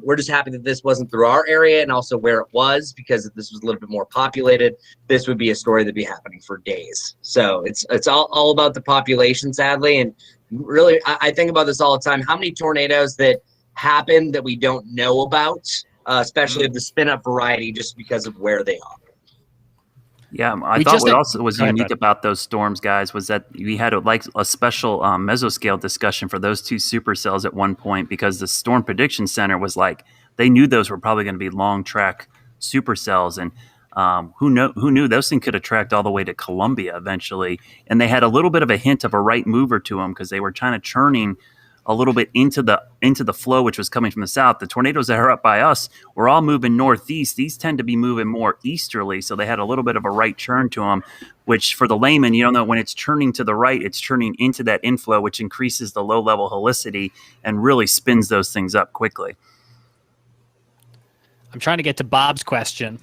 C: we're just happy that this wasn't through our area and also where it was, because if this was a little bit more populated, this would be a story that'd be happening for days. So it's all about the population, sadly. And really, I think about this all the time. How many tornadoes that happen that we don't know about, especially of the spin up variety, just because of where they are.
B: Yeah, I thought what also was unique about those storms, guys, was that we had a special mesoscale discussion for those two supercells at one point, because the Storm Prediction Center was like, they knew those were probably going to be long track supercells, and who knew those things could have tracked all the way to Columbia eventually. And they had a little bit of a hint of a right mover to them, because they were kind of churning a little bit into the flow, which was coming from the south. The tornadoes that are up by us were all moving northeast. These tend to be moving more easterly, so they had a little bit of a right churn to them, which for the layman, you don't know, when it's churning to the right, it's churning into that inflow, which increases the low-level helicity and really spins those things up quickly.
A: I'm trying to get to Bob's question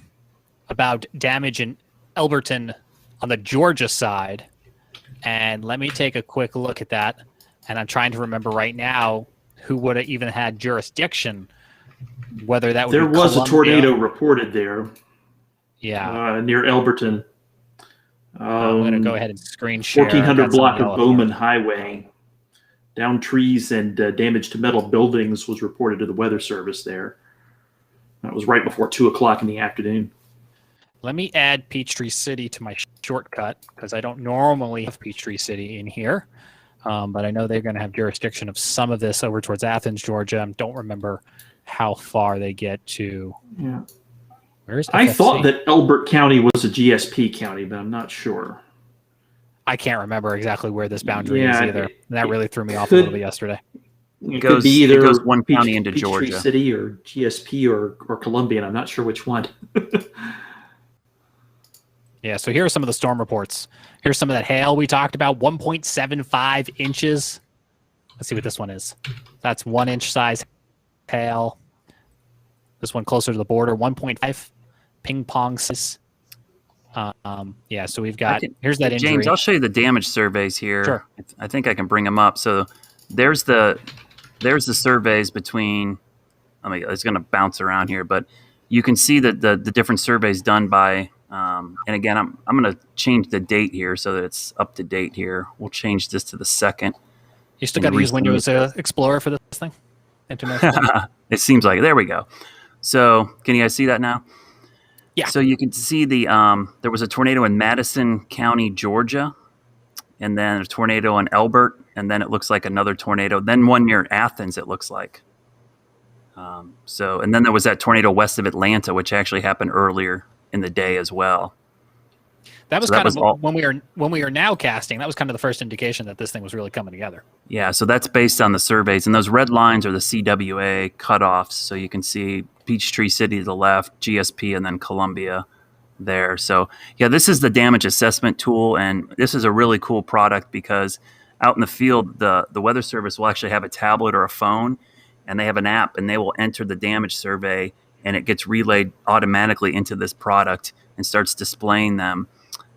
A: about damage in Elberton on the Georgia side, and let me take a quick look at that. And I'm trying to remember right now who would have even had jurisdiction, whether that would
G: there
A: be
G: was
A: Columbia.
G: A tornado reported there.
A: Yeah.
G: Near Elberton.
A: I'm going to go ahead and screen share.
G: 1400 block of Bowman Highway. Down trees and damage to metal buildings was reported to the Weather Service there. That was right before 2 o'clock in the afternoon.
A: Let me add Peachtree City to my shortcut, because I don't normally have Peachtree City in here. But I know they're going to have jurisdiction of some of this over towards Athens, Georgia. I don't remember how far they get to.
G: Yeah.
A: Where's FFC?
G: I thought that Elbert County was a GSP county, but I'm not sure.
A: I can't remember exactly where this boundary is either. And that really threw me off a
G: could-
A: little bit yesterday.
G: It could be either
B: it goes one county into
G: Peachtree
B: Georgia.
G: City or GSP or Columbia, and I'm not sure which one.
A: Yeah, so here are some of the storm reports. Here's some of that hail we talked about, 1.75 inches. Let's see what this one is. That's 1 inch size hail. This one closer to the border, 1.5 ping pong size. Yeah, so we've got, here's that injury.
B: James, I'll show you the damage surveys here.
A: Sure.
B: I think I can bring them up. So there's the surveys between, it's going to bounce around here, but you can see that the different surveys done by, and again, I'm going to change the date here so that it's up to date here. We'll change this to the second.
A: You still got to use Windows Explorer for this thing?
B: It seems like it. There we go. So can you guys see that now?
A: Yeah.
B: So you can see there was a tornado in Madison County, Georgia, and then a tornado in Elbert, and then it looks like another tornado. Then one near Athens, it looks like. And then there was that tornado west of Atlanta, which actually happened earlier in the day as well.
A: That was when we are now casting. That was kind of the first indication that this thing was really coming together.
B: Yeah, so that's based on the surveys, and those red lines are the CWA cutoffs. So you can see Peachtree City to the left, GSP, and then Columbia there. So yeah, this is the damage assessment tool, and this is a really cool product because out in the field, the Weather Service will actually have a tablet or a phone, and they have an app, and they will enter the damage survey, and it gets relayed automatically into this product and starts displaying them.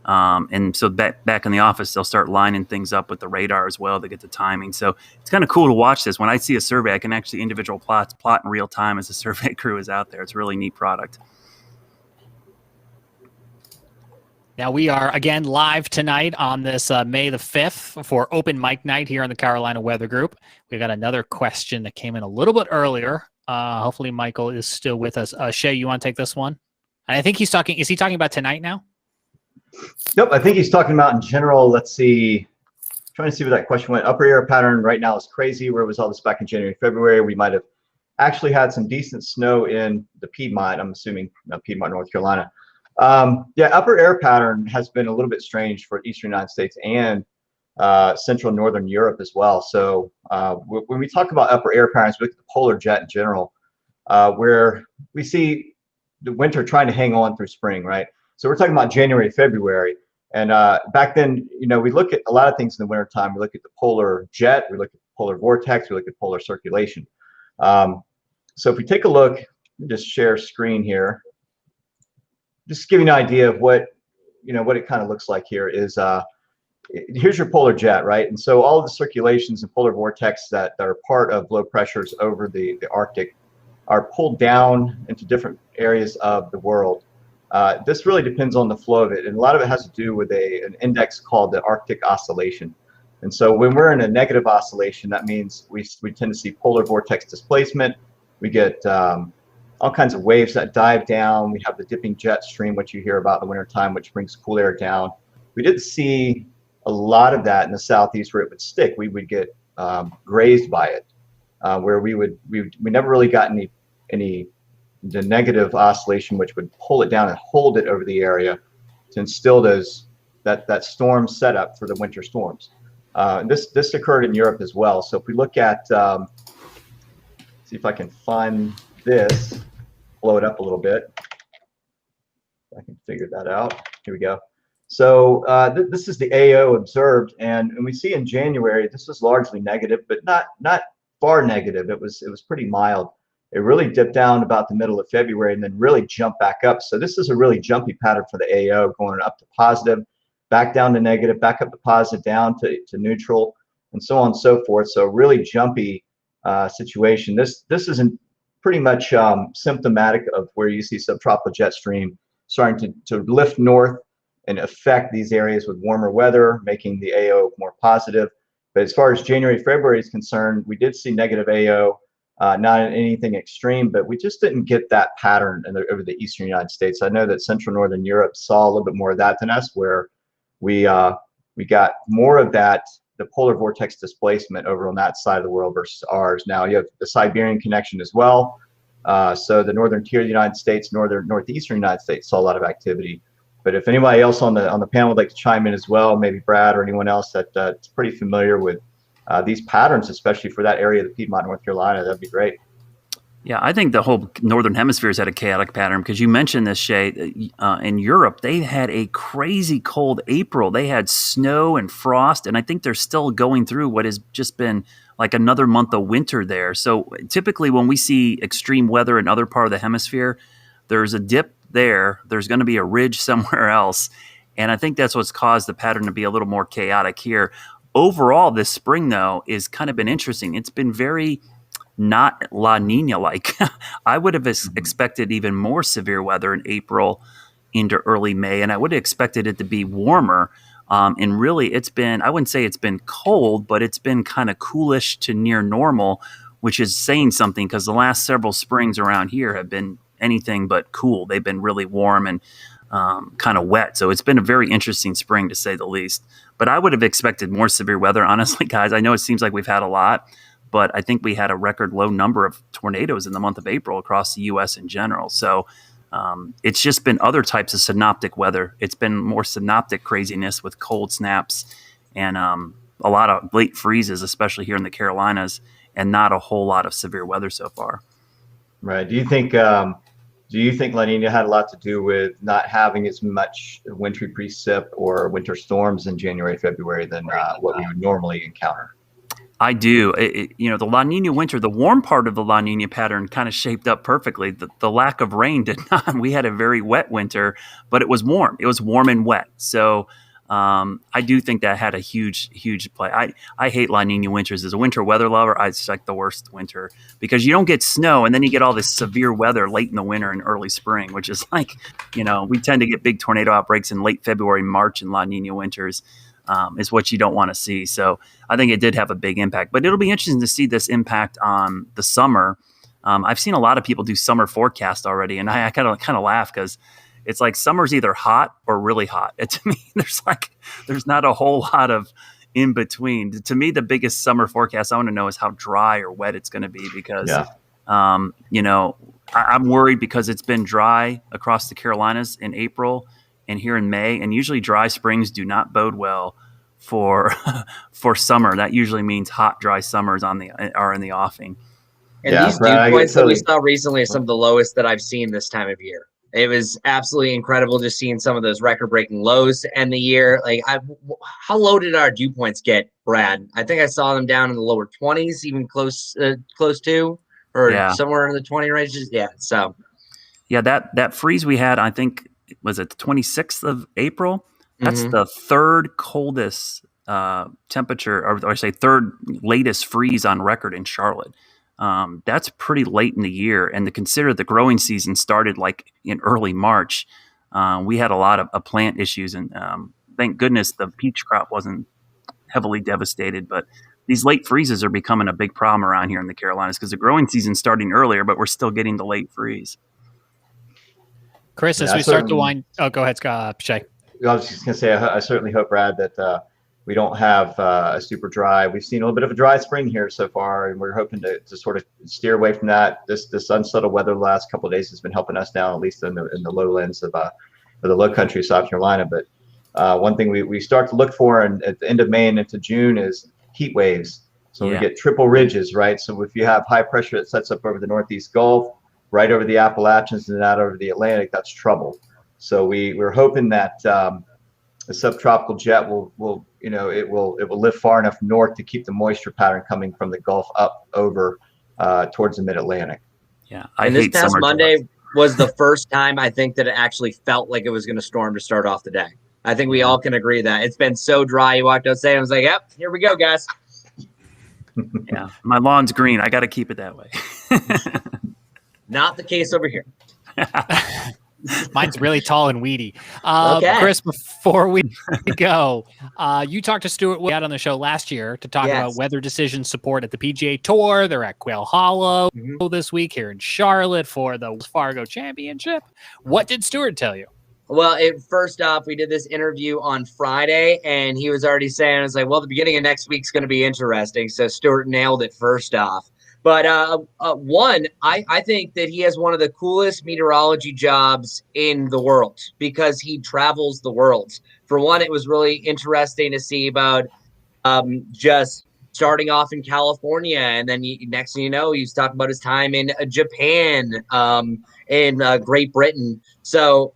B: And so back in the office, they'll start lining things up with the radar as well to get the timing. So it's kind of cool to watch this. When I see a survey, I can actually individual plot in real time as the survey crew is out there. It's a really neat product.
A: Now we are again live tonight on this May the 5th for open mic night here on the Carolina Weather Group. We've got another question that came in a little bit earlier. Hopefully Michael is still with us. Shay, you want to take this one? And I think is he talking about tonight now?
D: Yep, I think he's talking about in general. Let's see, trying to see where that question went. Upper air pattern right now is crazy. Where was all this back in January, February? We might have actually had some decent snow in the Piedmont. I'm assuming Piedmont, North Carolina. Yeah, upper air pattern has been a little bit strange for Eastern United States and Central and Northern Europe as well. So when we talk about upper air patterns, we look at the polar jet in general, where we see the winter trying to hang on through spring, right? So we're talking about January, February. And back then, we look at a lot of things in the wintertime. We look at the polar jet, we look at the polar vortex, we look at polar circulation. So if we take a look, just share screen here, just to give you an idea of what it kind of looks like here is, here's your polar jet, right? And so all of the circulations and polar vortex that are part of low pressures over the Arctic are pulled down into different areas of the world. This really depends on the flow of it, and a lot of it has to do with an index called the Arctic Oscillation. And so when we're in a negative oscillation, that means we tend to see polar vortex displacement. We get a all kinds of waves that dive down. We have the dipping jet stream, which you hear about in the wintertime, which brings cool air down. We didn't see a lot of that in the southeast where it would stick. We would get grazed by it, where we never really got any the negative oscillation, which would pull it down and hold it over the area to instill that storm setup for the winter storms. This occurred in Europe as well. So if we look at, see if I can find this, blow it up a little bit. I can figure that out. Here we go. So this is the AO observed, and we see in January this was largely negative, but not far negative. It was pretty mild. It really dipped down about the middle of February and then really jumped back up. So this is a really jumpy pattern for the AO, going up to positive, back down to negative, back up to positive, down to neutral, and so on and so forth. So really jumpy situation. This isn't pretty much symptomatic of where you see subtropical jet stream starting to lift north and affect these areas with warmer weather, making the AO more positive. But as far as January, February is concerned, we did see negative AO, not anything extreme, but we just didn't get that pattern over the eastern United States. I know that central northern Europe saw a little bit more of that than us, where we got more of that, the polar vortex displacement over on that side of the world versus ours. Now you have the Siberian connection as well. So the northern tier of the United States, northeastern United States saw a lot of activity. But if anybody else on the panel would like to chime in as well, maybe Brad or anyone else that's pretty familiar with these patterns, especially for that area of the Piedmont, North Carolina, that'd be great.
B: Yeah, I think the whole northern hemisphere has had a chaotic pattern, because you mentioned this, Shay. In Europe, they had a crazy cold April. They had snow and frost, and I think they're still going through what has just been like another month of winter there. So typically when we see extreme weather in other part of the hemisphere, there's a dip there. There's going to be a ridge somewhere else, and I think that's what's caused the pattern to be a little more chaotic here. Overall, this spring, though, is kind of been interesting. It's been very not La Nina-like. I would have expected even more severe weather in April into early May, and I would have expected it to be warmer. And really, it's been, I wouldn't say it's been cold, but it's been kind of coolish to near normal, which is saying something, because the last several springs around here have been anything but cool. They've been really warm and kind of wet. So it's been a very interesting spring, to say the least. But I would have expected more severe weather, honestly, guys. I know it seems like we've had a lot, but I think we had a record low number of tornadoes in the month of April across the U.S. in general. So it's just been other types of synoptic weather. It's been more synoptic craziness with cold snaps and a lot of late freezes, especially here in the Carolinas, and not a whole lot of severe weather so far.
D: Right. Do you think La Nina had a lot to do with not having as much wintry precip or winter storms in January, February than what we would normally encounter?
B: I do. The La Nina winter, the warm part of the La Nina pattern kind of shaped up perfectly. The lack of rain did not. We had a very wet winter, but it was warm. It was warm and wet. So I do think that had a huge play. I hate La Nina winters. As a winter weather lover, it's like the worst winter, because you don't get snow and then you get all this severe weather late in the winter and early spring, which is like, we tend to get big tornado outbreaks in late February, March in La Nina winters. Is what you don't want to see. So I think it did have a big impact, but it'll be interesting to see this impact on the summer. I've seen a lot of people do summer forecast already, and I kind of laugh, because it's like summer's either hot or really hot. To me, there's not a whole lot of in between. To me, the biggest summer forecast I want to know is how dry or wet it's going to be, because I'm worried, because it's been dry across the Carolinas in April and here in May, and usually dry springs do not bode well for summer. That usually means hot, dry summers are in the offing.
C: And these dew points that we saw recently are some of the lowest that I've seen this time of year. It was absolutely incredible just seeing some of those record-breaking lows to end the year. How low did our dew points get, Brad? I think I saw them down in the lower 20s, even close to, or somewhere in the 20 ranges. Yeah. So.
B: Yeah, that freeze we had, I think, was it the 26th of April? That's the third coldest temperature, or I say third latest freeze on record in Charlotte. That's pretty late in the year. And to consider the growing season started like in early March, we had a lot of plant issues. And thank goodness the peach crop wasn't heavily devastated. But these late freezes are becoming a big problem around here in the Carolinas because the growing season's starting earlier, but we're still getting the late freeze.
A: Chris, as we start to wind, go ahead, Scott. Shay.
D: I was just going to say, I certainly hope, Brad, that we don't have a super dry. We've seen a little bit of a dry spring here so far, and we're hoping to sort of steer away from that. This unsettled weather the last couple of days has been helping us down, at least in the lowlands of the low country of South Carolina. But one thing we start to look for at the end of May and into June is heat waves. So we get triple ridges, right? So if you have high pressure that sets up over the Northeast Gulf, right over the Appalachians and out over the Atlantic, that's trouble. So we're hoping that the subtropical jet will lift far enough north to keep the moisture pattern coming from the Gulf up over towards the Mid-Atlantic.
B: Yeah,
C: and this past Monday was the first time I think that it actually felt like it was going to storm to start off the day. I think we all can agree that it's been so dry. You walked outside and I was like, "Yep, here we go, guys."
B: Yeah, my lawn's green. I got to keep it that way.
C: Not the case over here.
A: Mine's really tall and weedy.
C: Okay.
A: Chris, before we go, you talked to Stuart we had on the show last year to talk about weather decision support at the PGA Tour. They're at Quail Hollow this week here in Charlotte for the Wells Fargo Championship. What did Stuart tell you?
C: Well, first off, we did this interview on Friday, and he was already saying, I was like, well, the beginning of next week's going to be interesting. So Stuart nailed it first off. But I think that he has one of the coolest meteorology jobs in the world because he travels the world. For one, it was really interesting to see about just starting off in California. And then next thing you know, he's talking about his time in Japan, in Great Britain. So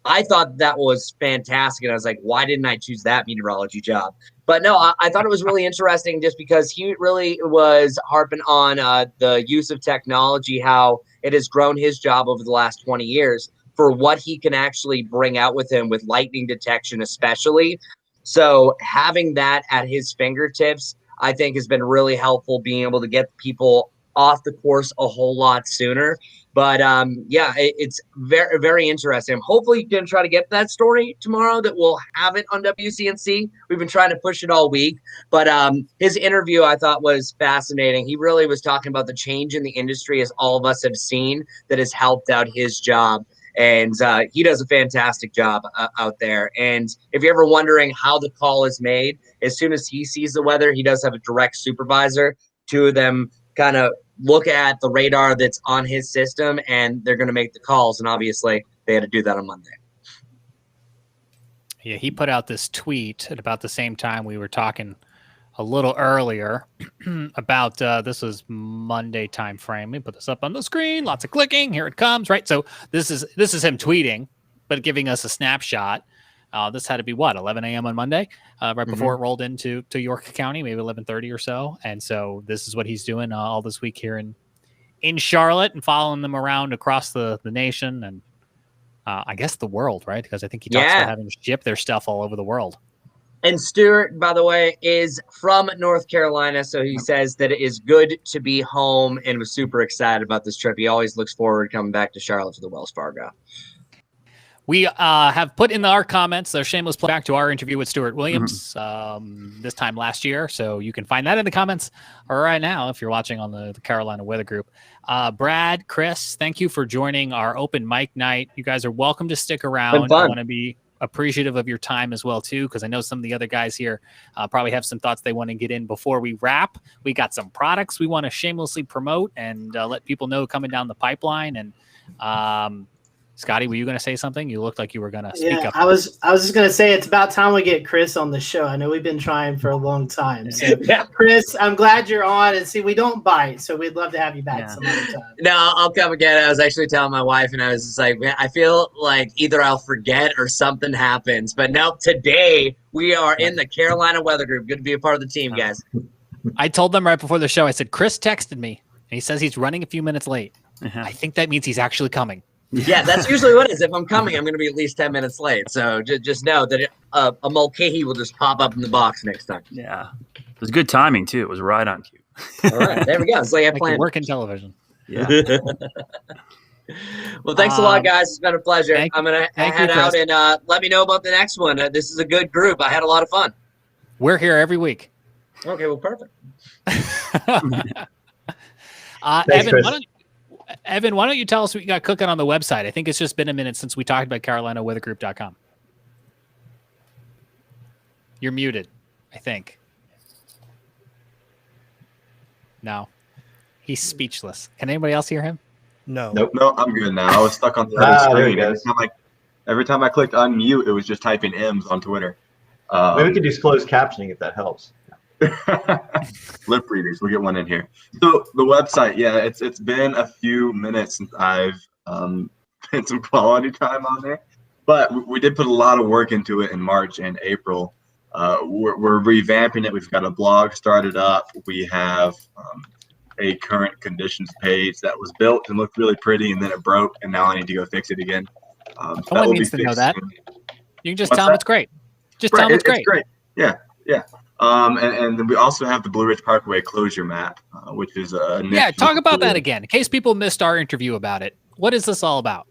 C: I thought that was fantastic. And I was like, why didn't I choose that meteorology job? But no, I thought it was really interesting just because he really was harping on the use of technology, how it has grown his job over the last 20 years for what he can actually bring out with him with lightning detection, especially. So having that at his fingertips, I think has been really helpful, being able to get people off the course a whole lot sooner. But it's very, very interesting. I'm hopefully going to try to get that story tomorrow, that we'll have it on WCNC. We've been trying to push it all week. But his interview I thought was fascinating. He really was talking about the change in the industry, as all of us have seen, that has helped out his job. And he does a fantastic job out there. And if you're ever wondering how the call is made, as soon as he sees the weather, he does have a direct supervisor. Two of them kind of look at the radar that's on his system, and they're going to make the calls. And obviously they had to do that on Monday.
A: Yeah, he put out this tweet at about the same time we were talking a little earlier about this was Monday time frame. Let me put this up on the screen. Lots of clicking. Here it comes. Right. So this is him tweeting, but giving us a snapshot. This had to be 11 a.m. on Monday, right before it rolled into York County, maybe 11:30 or so. And so this is what he's doing all this week here in Charlotte, and following them around across the nation and I guess the world, right? Because I think he talks about having to ship their stuff all over the world.
C: And Stuart, by the way, is from North Carolina, so he says that it is good to be home and was super excited about this trip. He always looks forward to coming back to Charlotte for the Wells Fargo.
A: We have put in our comments their shameless plug back to our interview with Stuart Williams this time last year. So you can find that in the comments right now if you're watching on the Carolina Weather Group. Brad, Chris, thank you for joining our open mic night. You guys are welcome to stick around. I want to be appreciative of your time as well, too, because I know some of the other guys here probably have some thoughts they want to get in before we wrap. We got some products we want to shamelessly promote and let people know coming down the pipeline. And Scotty, were you going to say something? You looked like you were going to speak up.
E: I was just going to say it's about time we get Chris on the show. I know we've been trying for a long time. So, Chris, I'm glad you're on. And see, we don't bite, so we'd love to have you back some other time.
C: No, I'll come again. I was actually telling my wife, and I was just like, man, I feel like either I'll forget or something happens. But no, today we are in the Carolina Weather Group. Good to be a part of the team, guys.
A: I told them right before the show, I said, Chris texted me, and he says he's running a few minutes late. I think that means he's actually coming.
C: Yeah, that's usually what it is. If I'm coming, I'm going to be at least 10 minutes late. So just know that a Mulcahy will just pop up in the box next time.
B: Yeah. It was good timing, too. It was right on cue.
C: All right. There we go. It's like I planned.
A: Work in television.
B: Yeah.
C: Well, thanks a lot, guys. It's been a pleasure. I'm going to head out and let me know about the next one. This is a good group. I had a lot of fun.
A: We're here every week.
C: Okay, well, perfect.
D: Thanks,
A: Evan,
D: Chris.
A: why don't you tell us what you got cooking on the website? I think it's just been a minute since we talked about CarolinaWeatherGroup.com. You're muted, I think. No. He's speechless. Can anybody else hear him?
H: No.
D: Nope.
F: No, I'm good now. I was stuck on the other
D: There he
F: screen.
D: goes.
F: Every time I clicked unmute, it was just typing M's on Twitter.
D: Maybe we could use closed captioning if that helps.
F: Lip readers, we'll get one in here. So the website, yeah, it's been a few minutes since I've spent some quality time on there, but we did put a lot of work into it in March and April. We're revamping it. We've got a blog started up. We have a current conditions page that was built and looked really pretty, and then it broke, and now I need to go fix it again.
A: No one needs to know that. You can just tell them it's great. Just
F: Right,
A: tell them it's great.
F: It's great. Yeah. And then we also have the Blue Ridge Parkway closure map, which is a
A: Talk about that again, in case people missed our interview about it. What is this all about?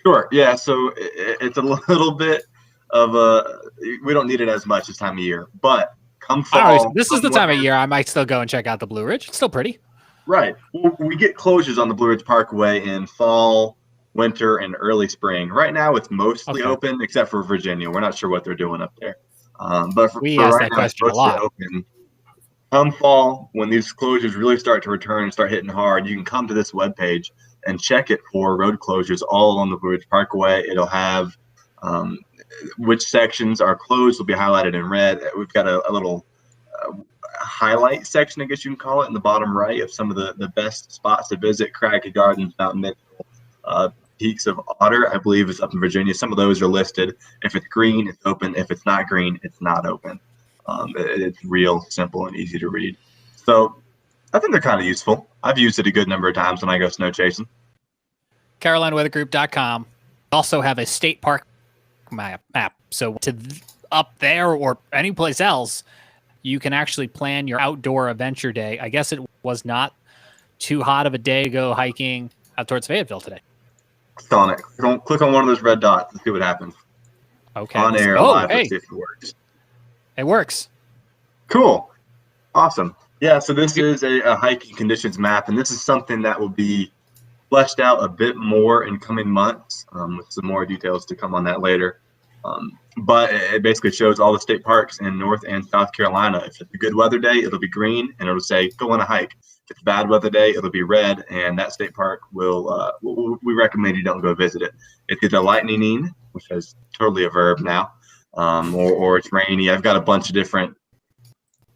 F: Sure. Yeah. So it's a little bit of we don't need it as much this time of year, but come fall.
A: This is the time of year I might still go and check out the Blue Ridge. It's still pretty.
F: Right. Well, we get closures on the Blue Ridge Parkway in fall, winter, and early spring. Right now, it's mostly open except for Virginia. We're not sure what they're doing up there. But for
A: ask
F: right
A: that
F: now,
A: question
F: it's
A: a lot.
F: mostly open. Come fall, when these closures really start to return and start hitting hard, you can come to this webpage and check it for road closures all along the Blue Ridge Parkway. It'll have which sections are closed will be highlighted in red. We've got a little highlight section, I guess you can call it, in the bottom right of some of the best spots to visit. Craggy Gardens, Mountain Mitchell, Peaks of Otter, I believe, is up in Virginia. Some of those are listed. If it's green, it's open. If it's not green, it's not open. It's real simple and easy to read. So I think they're kind of useful. I've used it a good number of times when I go snow chasing.
A: CarolinaWeatherGroup.com. Also have a state park map. So up there or any place else, you can actually plan your outdoor adventure day. I guess it was not too hot of a day to go hiking out towards Fayetteville today.
F: Click on it. Click on one of those red dots and see what happens.
A: Okay.
F: On air, live, let's see if it works.
A: It works.
F: Cool. Awesome. Yeah, so this is a hiking conditions map, and this is something that will be fleshed out a bit more in coming months, with some more details to come on that later. But it basically shows all the state parks in North and South Carolina. If it's a good weather day, it'll be green, and it'll say, go on a hike. If it's a bad weather day, it'll be red, and that state park will, we recommend you don't go visit it. It's either lightning, which is totally a verb now, or it's rainy. I've got a bunch of different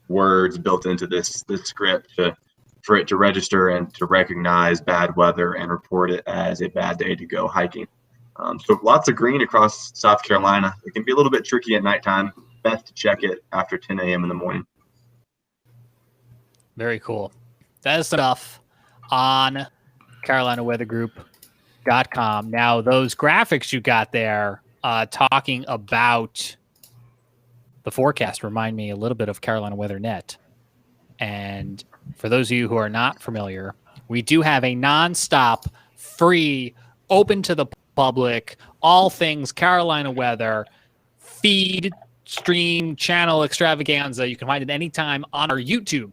F: words built into this script for it to register and to recognize bad weather and report it as a bad day to go hiking. So lots of green across South Carolina. It can be a little bit tricky at nighttime. Best to check it after 10 a.m. in the morning.
A: Very cool. That is stuff on CarolinaWeatherGroup.com. Now, those graphics you got there talking about the forecast remind me a little bit of Carolina Weather Net. And for those of you who are not familiar, we do have a nonstop, free, open to the public, all things Carolina weather feed, stream, channel extravaganza. You can find it anytime on our YouTube.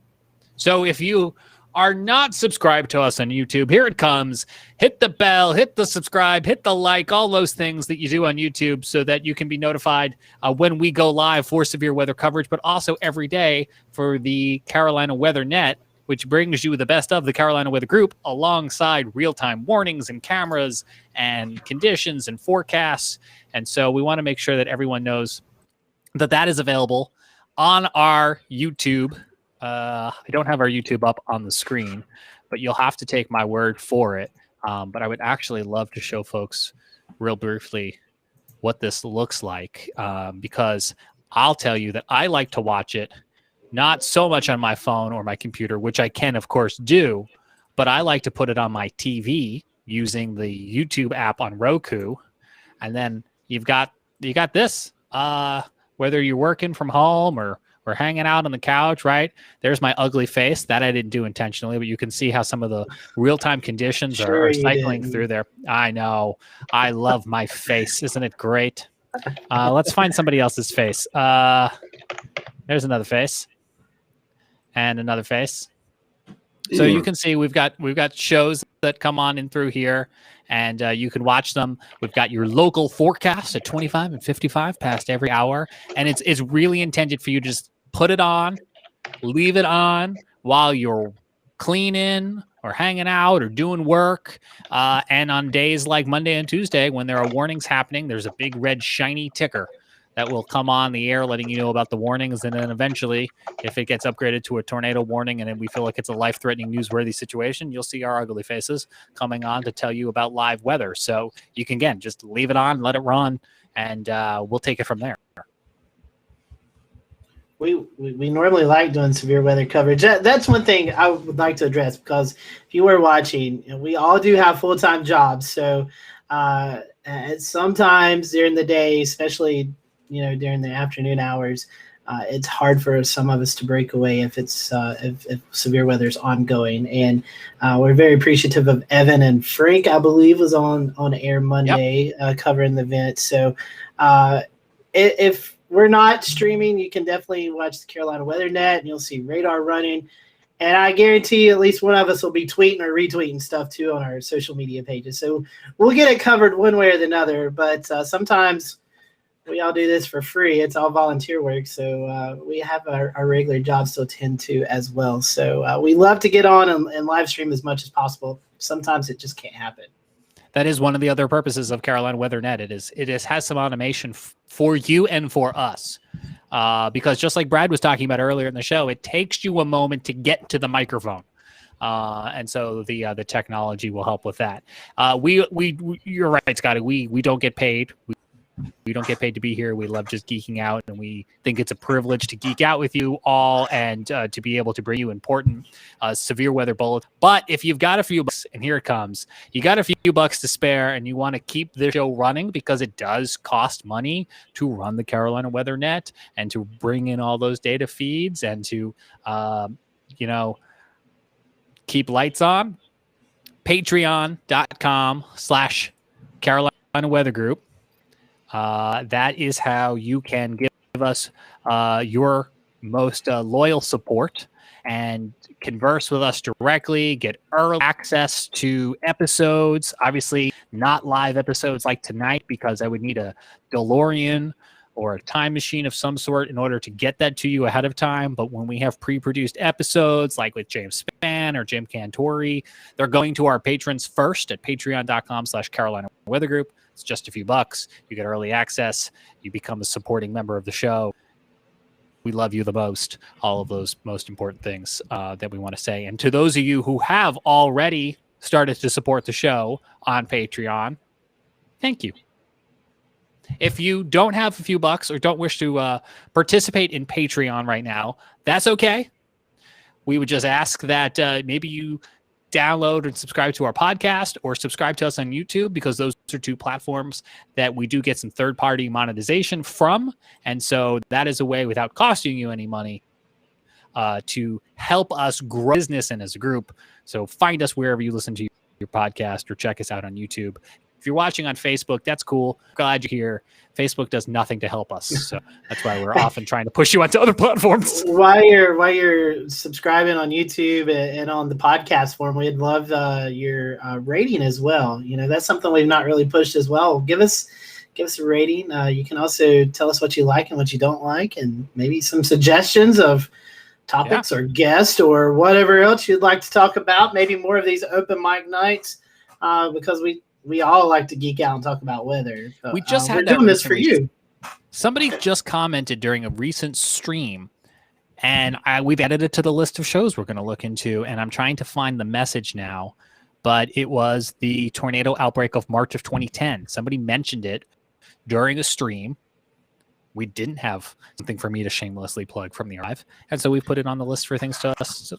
A: So if you are not subscribed to us on YouTube, here it comes. Hit the bell, hit the subscribe, hit the like, all those things that you do on YouTube so that you can be notified when we go live for severe weather coverage, but also every day for the Carolina Weather Net, which brings you the best of the Carolina Weather Group alongside real-time warnings and cameras and conditions and forecasts. And so we want to make sure that everyone knows that that is available on our YouTube. I don't have our YouTube up on the screen, but you'll have to take my word for it. But I would actually love to show folks real briefly what this looks like, because I'll tell you that I like to watch it not so much on my phone or my computer, which I can, of course, do, but I like to put it on my TV using the YouTube app on Roku. And then you got this, whether you're working from home or hanging out on the couch, right? There's my ugly face that I didn't do intentionally, but you can see how some of the real-time conditions are cycling through there. I know. I love my face. Isn't it great? Let's find somebody else's face. There's another face. and another face. So you can see we've got shows that come on in through here, and you can watch them. We've got your local forecast at 25 and 55 past every hour, and it's really intended for you to just put it on, leave it on while you're cleaning or hanging out or doing work. And on days like Monday and Tuesday, when there are warnings happening, there's a big red shiny ticker that will come on the air letting you know about the warnings. And then eventually, if it gets upgraded to a tornado warning and then we feel like it's a life-threatening newsworthy situation, you'll see our ugly faces coming on to tell you about live weather. So you can, again, just leave it on, let it run, and we'll take it from there.
E: We normally like doing severe weather coverage. That's one thing I would like to address, because if you were watching, we all do have full-time jobs. So sometimes during the day, especially during the afternoon hours, it's hard for some of us to break away if it's if severe weather is ongoing. And we're very appreciative of Evan and Frank, I believe, was on air Monday. Yep. Covering the event. So if we're not streaming, you can definitely watch the Carolina Weather Net, and you'll see radar running. And I guarantee at least one of us will be tweeting or retweeting stuff too on our social media pages. So we'll get it covered one way or the other. But sometimes we all do this for free. It's all volunteer work. So we have our regular jobs to attend to as well. So we love to get on and live stream as much as possible. Sometimes it just can't happen.
A: That is one of the other purposes of Carolina Weather Net. It has some automation for you and for us. Because just like Brad was talking about earlier in the show, it takes you a moment to get to the microphone. And so the technology will help with that. You're right, Scotty. We don't get paid. We don't get paid to be here. We love just geeking out, and we think it's a privilege to geek out with you all and to be able to bring you important severe weather bullets. But if you've got a few bucks, and here it comes, you got a few bucks to spare, and you want to keep the show running, because it does cost money to run the Carolina Weather Net and to bring in all those data feeds and to, keep lights on. Patreon.com/Carolina Weather Group. That is how you can give us your most loyal support and converse with us directly, get early access to episodes. Obviously, not live episodes like tonight, because I would need a DeLorean or a time machine of some sort in order to get that to you ahead of time. But when we have pre-produced episodes like with James Spann or Jim Cantori, they're going to our patrons first at patreon.com/Carolina Weather Group. It's just a few bucks. You get early access. You become a supporting member of the show. We love you the most. All of those most important things that we want to say. And to those of you who have already started to support the show on Patreon, thank you. If you don't have a few bucks or don't wish to participate in Patreon right now, that's okay. We would just ask that maybe you download and subscribe to our podcast or subscribe to us on YouTube, because those are two platforms that we do get some third-party monetization from. And so that is a way, without costing you any money, to help us grow business and as a group. So find us wherever you listen to your podcast, or check us out on YouTube. If you're watching on Facebook, that's cool. Glad you're here. Facebook does nothing to help us, so that's why we're often trying to push you onto other platforms.
E: While you're subscribing on YouTube and on the podcast form, we'd love your rating as well. That's something we've not really pushed as well. Give us a rating. You can also tell us what you like and what you don't like, and maybe some suggestions of topics or guests or whatever else you'd like to talk about. Maybe more of these open mic nights, because we all like to geek out and talk about weather. But,
A: we just had
E: we're doing this for you.
A: Somebody just commented during a recent stream, and we've added it to the list of shows we're going to look into, and I'm trying to find the message now, but it was the tornado outbreak of March of 2010. Somebody mentioned it during a stream. We didn't have something for me to shamelessly plug from the archive, and so we put it on the list for things to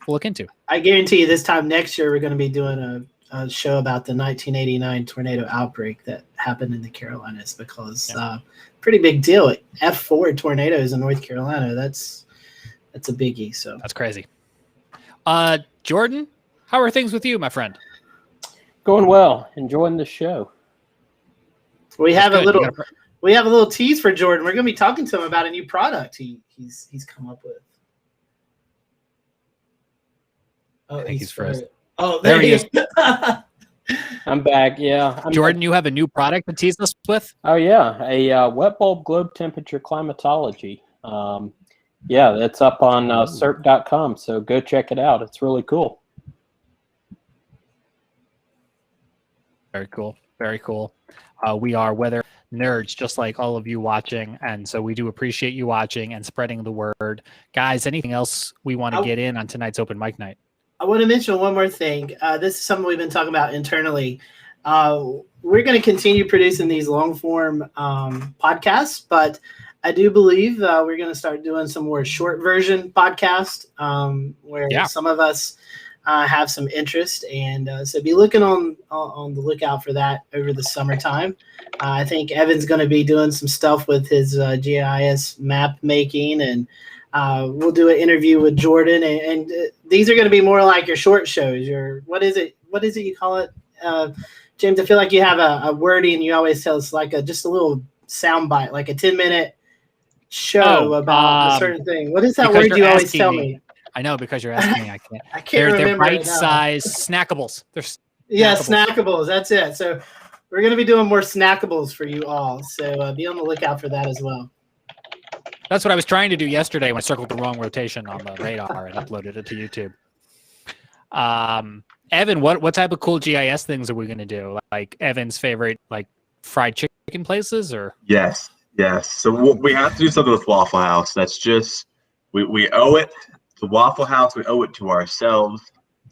A: look into.
E: I guarantee you this time next year we're going to be doing a show about the 1989 tornado outbreak that happened in the Carolinas, because pretty big deal. F4 tornadoes in North Carolina. That's a biggie. So
A: that's crazy. Jordan, how are things with you, my friend?
H: Going well. Enjoying the show.
E: We have a little tease for Jordan. We're going to be talking to him about a new product he's come up with. Oh,
A: I think he's frozen.
E: Oh,
A: There he is.
H: I'm back. Yeah.
A: Jordan, you have a new product to tease us with?
H: Oh, yeah. A wet bulb globe temperature climatology. Yeah, that's up on CERT.com. So go check it out. It's really cool.
A: Very cool. Very cool. We are weather nerds, just like all of you watching. And so we do appreciate you watching and spreading the word. Guys, anything else we want to get in on tonight's open mic night?
E: I want to mention one more thing. This is something we've been talking about internally. We're going to continue producing these long form podcasts, but I do believe we're going to start doing some more short version podcasts where some of us have some interest, and so be looking on the lookout for that over the summertime. I think Evan's going to be doing some stuff with his GIS map making, and we'll do an interview with Jordan, and these are going to be more like your short shows. Your what is it you call it, James? I feel like you have a wording, and you always tell us like just a little sound bite, like a 10-minute show about a certain thing. What is that word you always tell me?
A: I know, because you're asking me. I can't.
E: I can't remember.
A: They're bite-sized snackables.
E: Snackables. That's it. So we're going to be doing more snackables for you all. So be on the lookout for that as well.
A: That's what I was trying to do yesterday when I circled the wrong rotation on the radar and uploaded it to YouTube. Evan, what type of cool GIS things are we going to do? Like Evan's favorite, like fried chicken places, or?
F: Yes. So we have to do something with Waffle House. That's just we owe it to Waffle House. We owe it to ourselves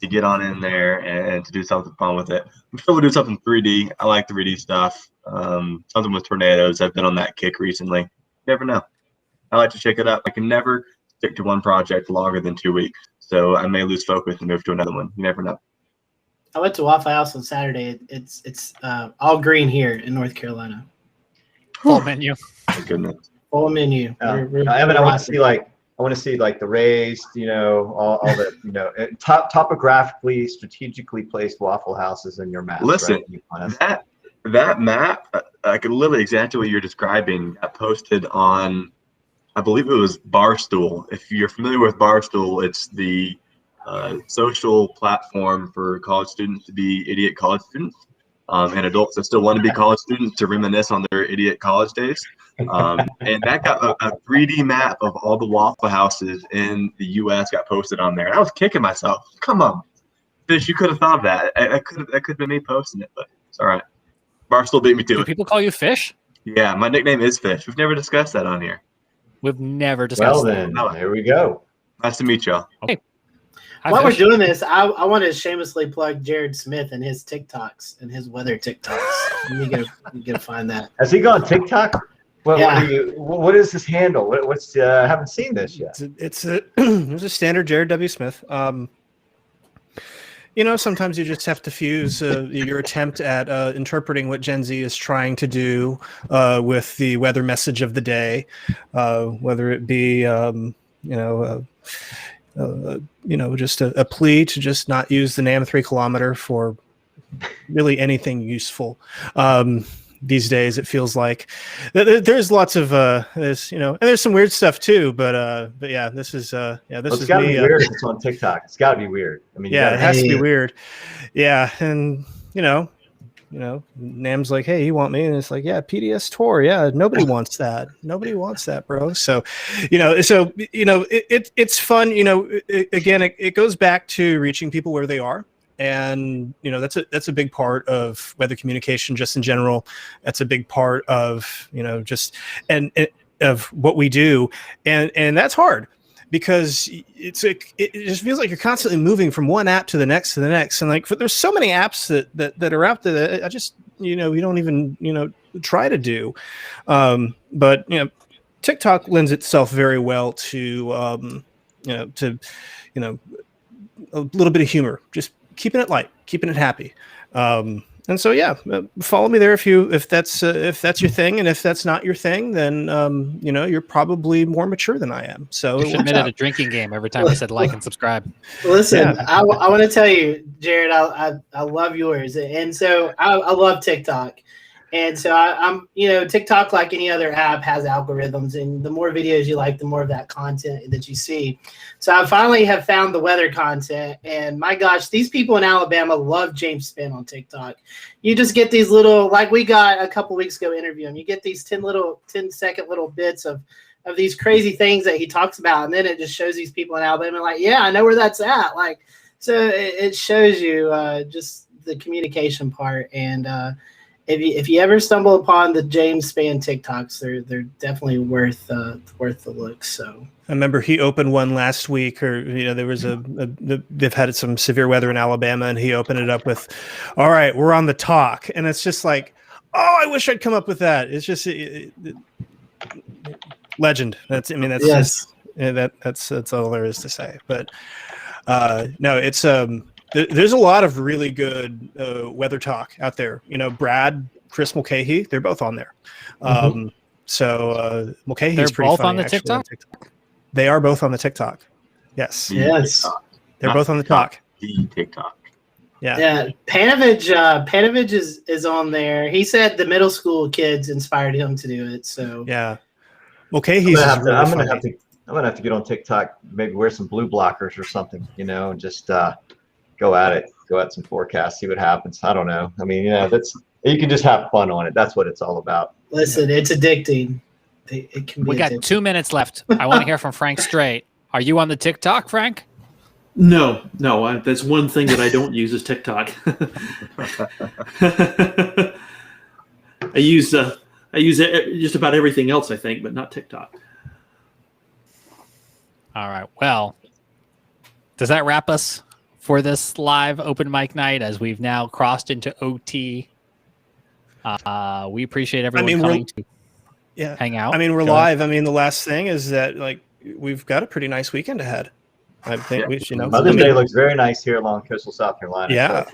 F: to get on in there and to do something fun with it. I'm sure we'll do something 3D. I like 3D stuff. Something with tornadoes. I've been on that kick recently. You never know. I like to shake it up. I can never stick to one project longer than 2 weeks. So I may lose focus and move to another one. You never know.
E: I went to Waffle House on Saturday. It's all green here in North Carolina.
A: Full menu.
F: My goodness.
E: Full menu.
D: Evan, I want to see like the raised, all the, topographically, strategically placed Waffle Houses in your map.
F: Listen,
D: right?
F: that map, like literally exactly what you're describing, got posted on, I believe it was Barstool. If you're familiar with Barstool, it's the social platform for college students to be idiot college students, and adults that still want to be college students to reminisce on their idiot college days. And that got a 3D map of all the Waffle Houses in the U.S. got posted on there. And I was kicking myself. Come on, Fish, you could have thought of that. That could have been me posting it, but it's all right. Barstool beat me to it.
A: Do people call you Fish?
F: Yeah, my nickname is Fish. We've never discussed that on here.
A: We've never discussed that.
D: Well, then, there we go.
F: Nice to meet y'all.
A: Okay.
E: While we're doing this, I want to shamelessly plug Jared Smith and his TikToks and his weather TikToks. You gotta find that.
D: Has he gone TikTok? What is his handle? What's I haven't seen this yet.
I: It's a standard Jared W. Smith. Sometimes you just have to fuse your attempt at interpreting what Gen Z is trying to do with the weather message of the day, whether it be just a plea to just not use the NAM 3 kilometer for really anything useful. These days, it feels like there's lots of this, and there's some weird stuff too. But yeah, this is this
D: it's
I: is
D: gotta
I: me.
D: Be weird. It's on TikTok. It's got to be weird. I mean,
I: it has to be weird. Yeah, and Nam's like, hey, you want me? And it's like, yeah, PDS Tour. Yeah, nobody wants that. Nobody wants that, bro. So, it's fun. Again, it goes back to reaching people where they are. And that's a big part of weather communication, just in general. That's a big part of of what we do, and that's hard because it just feels like you're constantly moving from one app to the next, and like there's so many apps that are out there that I just we don't even try to do, but TikTok lends itself very well to a little bit of humor, just keeping it light, keeping it happy. And so, yeah, follow me there if that's your thing. And if that's not your thing, then, you're probably more mature than I am. So
A: you should admit it a drinking game every time I said like and subscribe.
E: Listen, yeah. I want to tell you, Jared, I love yours. And so I love TikTok. And so I'm, you know, TikTok, like any other app, has algorithms, and the more videos you like, the more of that content that you see. So I finally have found the weather content, and my gosh, these people in Alabama love James Spin on TikTok. You just get these little, like we got a couple weeks ago interviewing, you get these 10-second little bits of these crazy things that he talks about, and then it just shows these people in Alabama like, yeah, I know where that's at. Like, so it shows you just the communication part. And if you ever stumble upon the James Span TikToks, they're definitely worth the look. So
I: I remember he opened one last week, or there was they've had some severe weather in Alabama, and he opened it up with, "All right, we're on the talk," and it's just like, oh, I wish I'd come up with that. It's just legend. That's
E: yes.
I: That's all there is to say. But no, it's there's a lot of really good weather talk out there. Brad, Chris Mulcahy, they're both on there. So Mulcahy's
A: They're
I: pretty
A: both
I: funny,
A: on the
I: actually,
A: TikTok?
I: They are both on the TikTok. Yes.
E: Yes.
I: They're both on the talk.
F: The TikTok.
E: Yeah. Panovich is on there. He said the middle school kids inspired him to do it. So
I: yeah. Mulcahy's
D: I'm gonna have to get on TikTok, maybe wear some blue blockers or something, and just go at it, go at some forecasts, see what happens. I don't know. I mean, you can just have fun on it. That's what it's all about.
E: Listen, it's addicting. It can be.
A: We got 2 minutes left. I want to hear from Frank Straight. Are you on the TikTok, Frank?
G: No. That's one thing that I don't use is TikTok. I use just about everything else, I think, but not TikTok.
A: All right. Well, does that wrap us for this live open mic night as we've now crossed into OT? We appreciate everyone coming to hang out.
I: I mean, we're live. I mean, the last thing is that we've got a pretty nice weekend ahead. I think
D: Mother's Day looks very nice here along coastal South Carolina.
I: Yeah.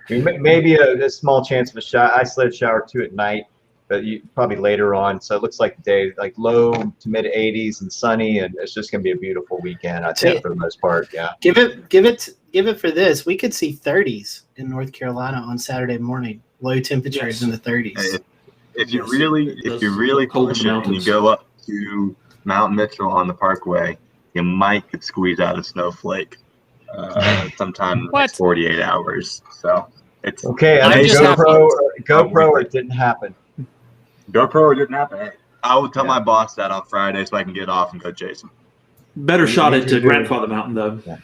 D: I mean, maybe a small chance of a isolated shower too at night, but probably later on. So it looks like the day, like low to mid 80s and sunny, and it's just going to be a beautiful weekend, I think, for the most part. Yeah.
E: Give it for this. We could see 30s in North Carolina on Saturday morning. Low temperatures in the 30s.
F: If you're really push it and you go up to Mount Mitchell on the Parkway, you might could squeeze out a snowflake sometime in the next 48 hours. So it's
D: okay. I mean, GoPro or it didn't happen.
F: GoPro or it didn't happen. I will tell my boss that on Friday so I can get off and go chase him.
G: Better shot at Grandfather Mountain though.
D: Yeah.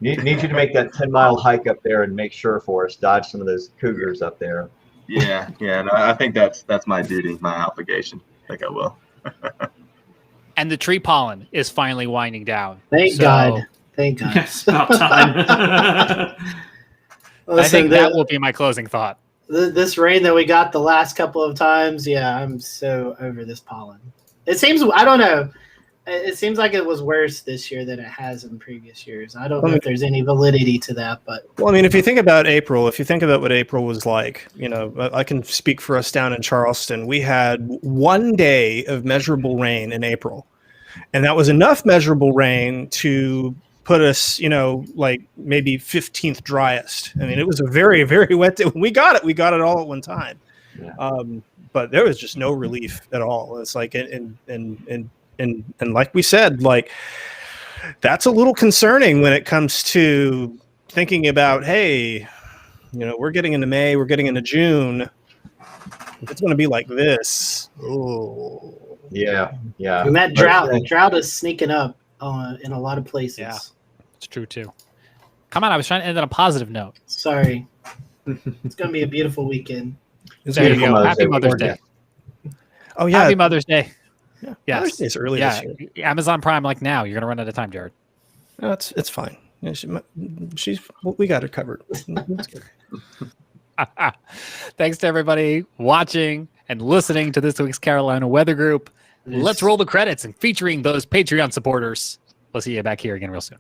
D: Need you to make that 10-mile hike up there and make sure for us, dodge some of those cougars up there.
F: Yeah. No, I think that's my duty, my obligation. I think I will.
A: And the tree pollen is finally winding down.
E: Thank God.
G: Yes, about time.
A: I think that will be my closing thought.
E: This rain that we got the last couple of times, I'm so over this pollen. It seems, I don't know. It seems like it was worse this year than it has in previous years. I don't know if there's any validity to that, but
I: well, I mean, if you think about April, what April was like, I can speak for us down in Charleston. We had 1 day of measurable rain in April, and that was enough measurable rain to put us, like maybe 15th driest. I mean, it was a very, very wet day. We got it all at one time, but there was just no relief at all. It's like, and like we said, like that's a little concerning when it comes to thinking about, hey, we're getting into May, we're getting into June. If it's going to be like this,
D: yeah.
E: And that drought is sneaking up in a lot of places.
A: Yeah, it's true too. Come on, I was trying to end on a positive note.
E: Sorry, it's going to be a beautiful weekend.
A: There you go. Happy Mother's Day.
I: Oh yeah,
A: happy Mother's Day.
I: Yeah,
A: yes.
I: Mother's Day's early this year.
A: Amazon Prime, like now, you're gonna run out of time, Jared.
I: No, it's fine. Yeah, we got it covered.
A: Thanks to everybody watching and listening to this week's Carolina Weather Group. Let's roll the credits and featuring those Patreon supporters. We'll see you back here again real soon.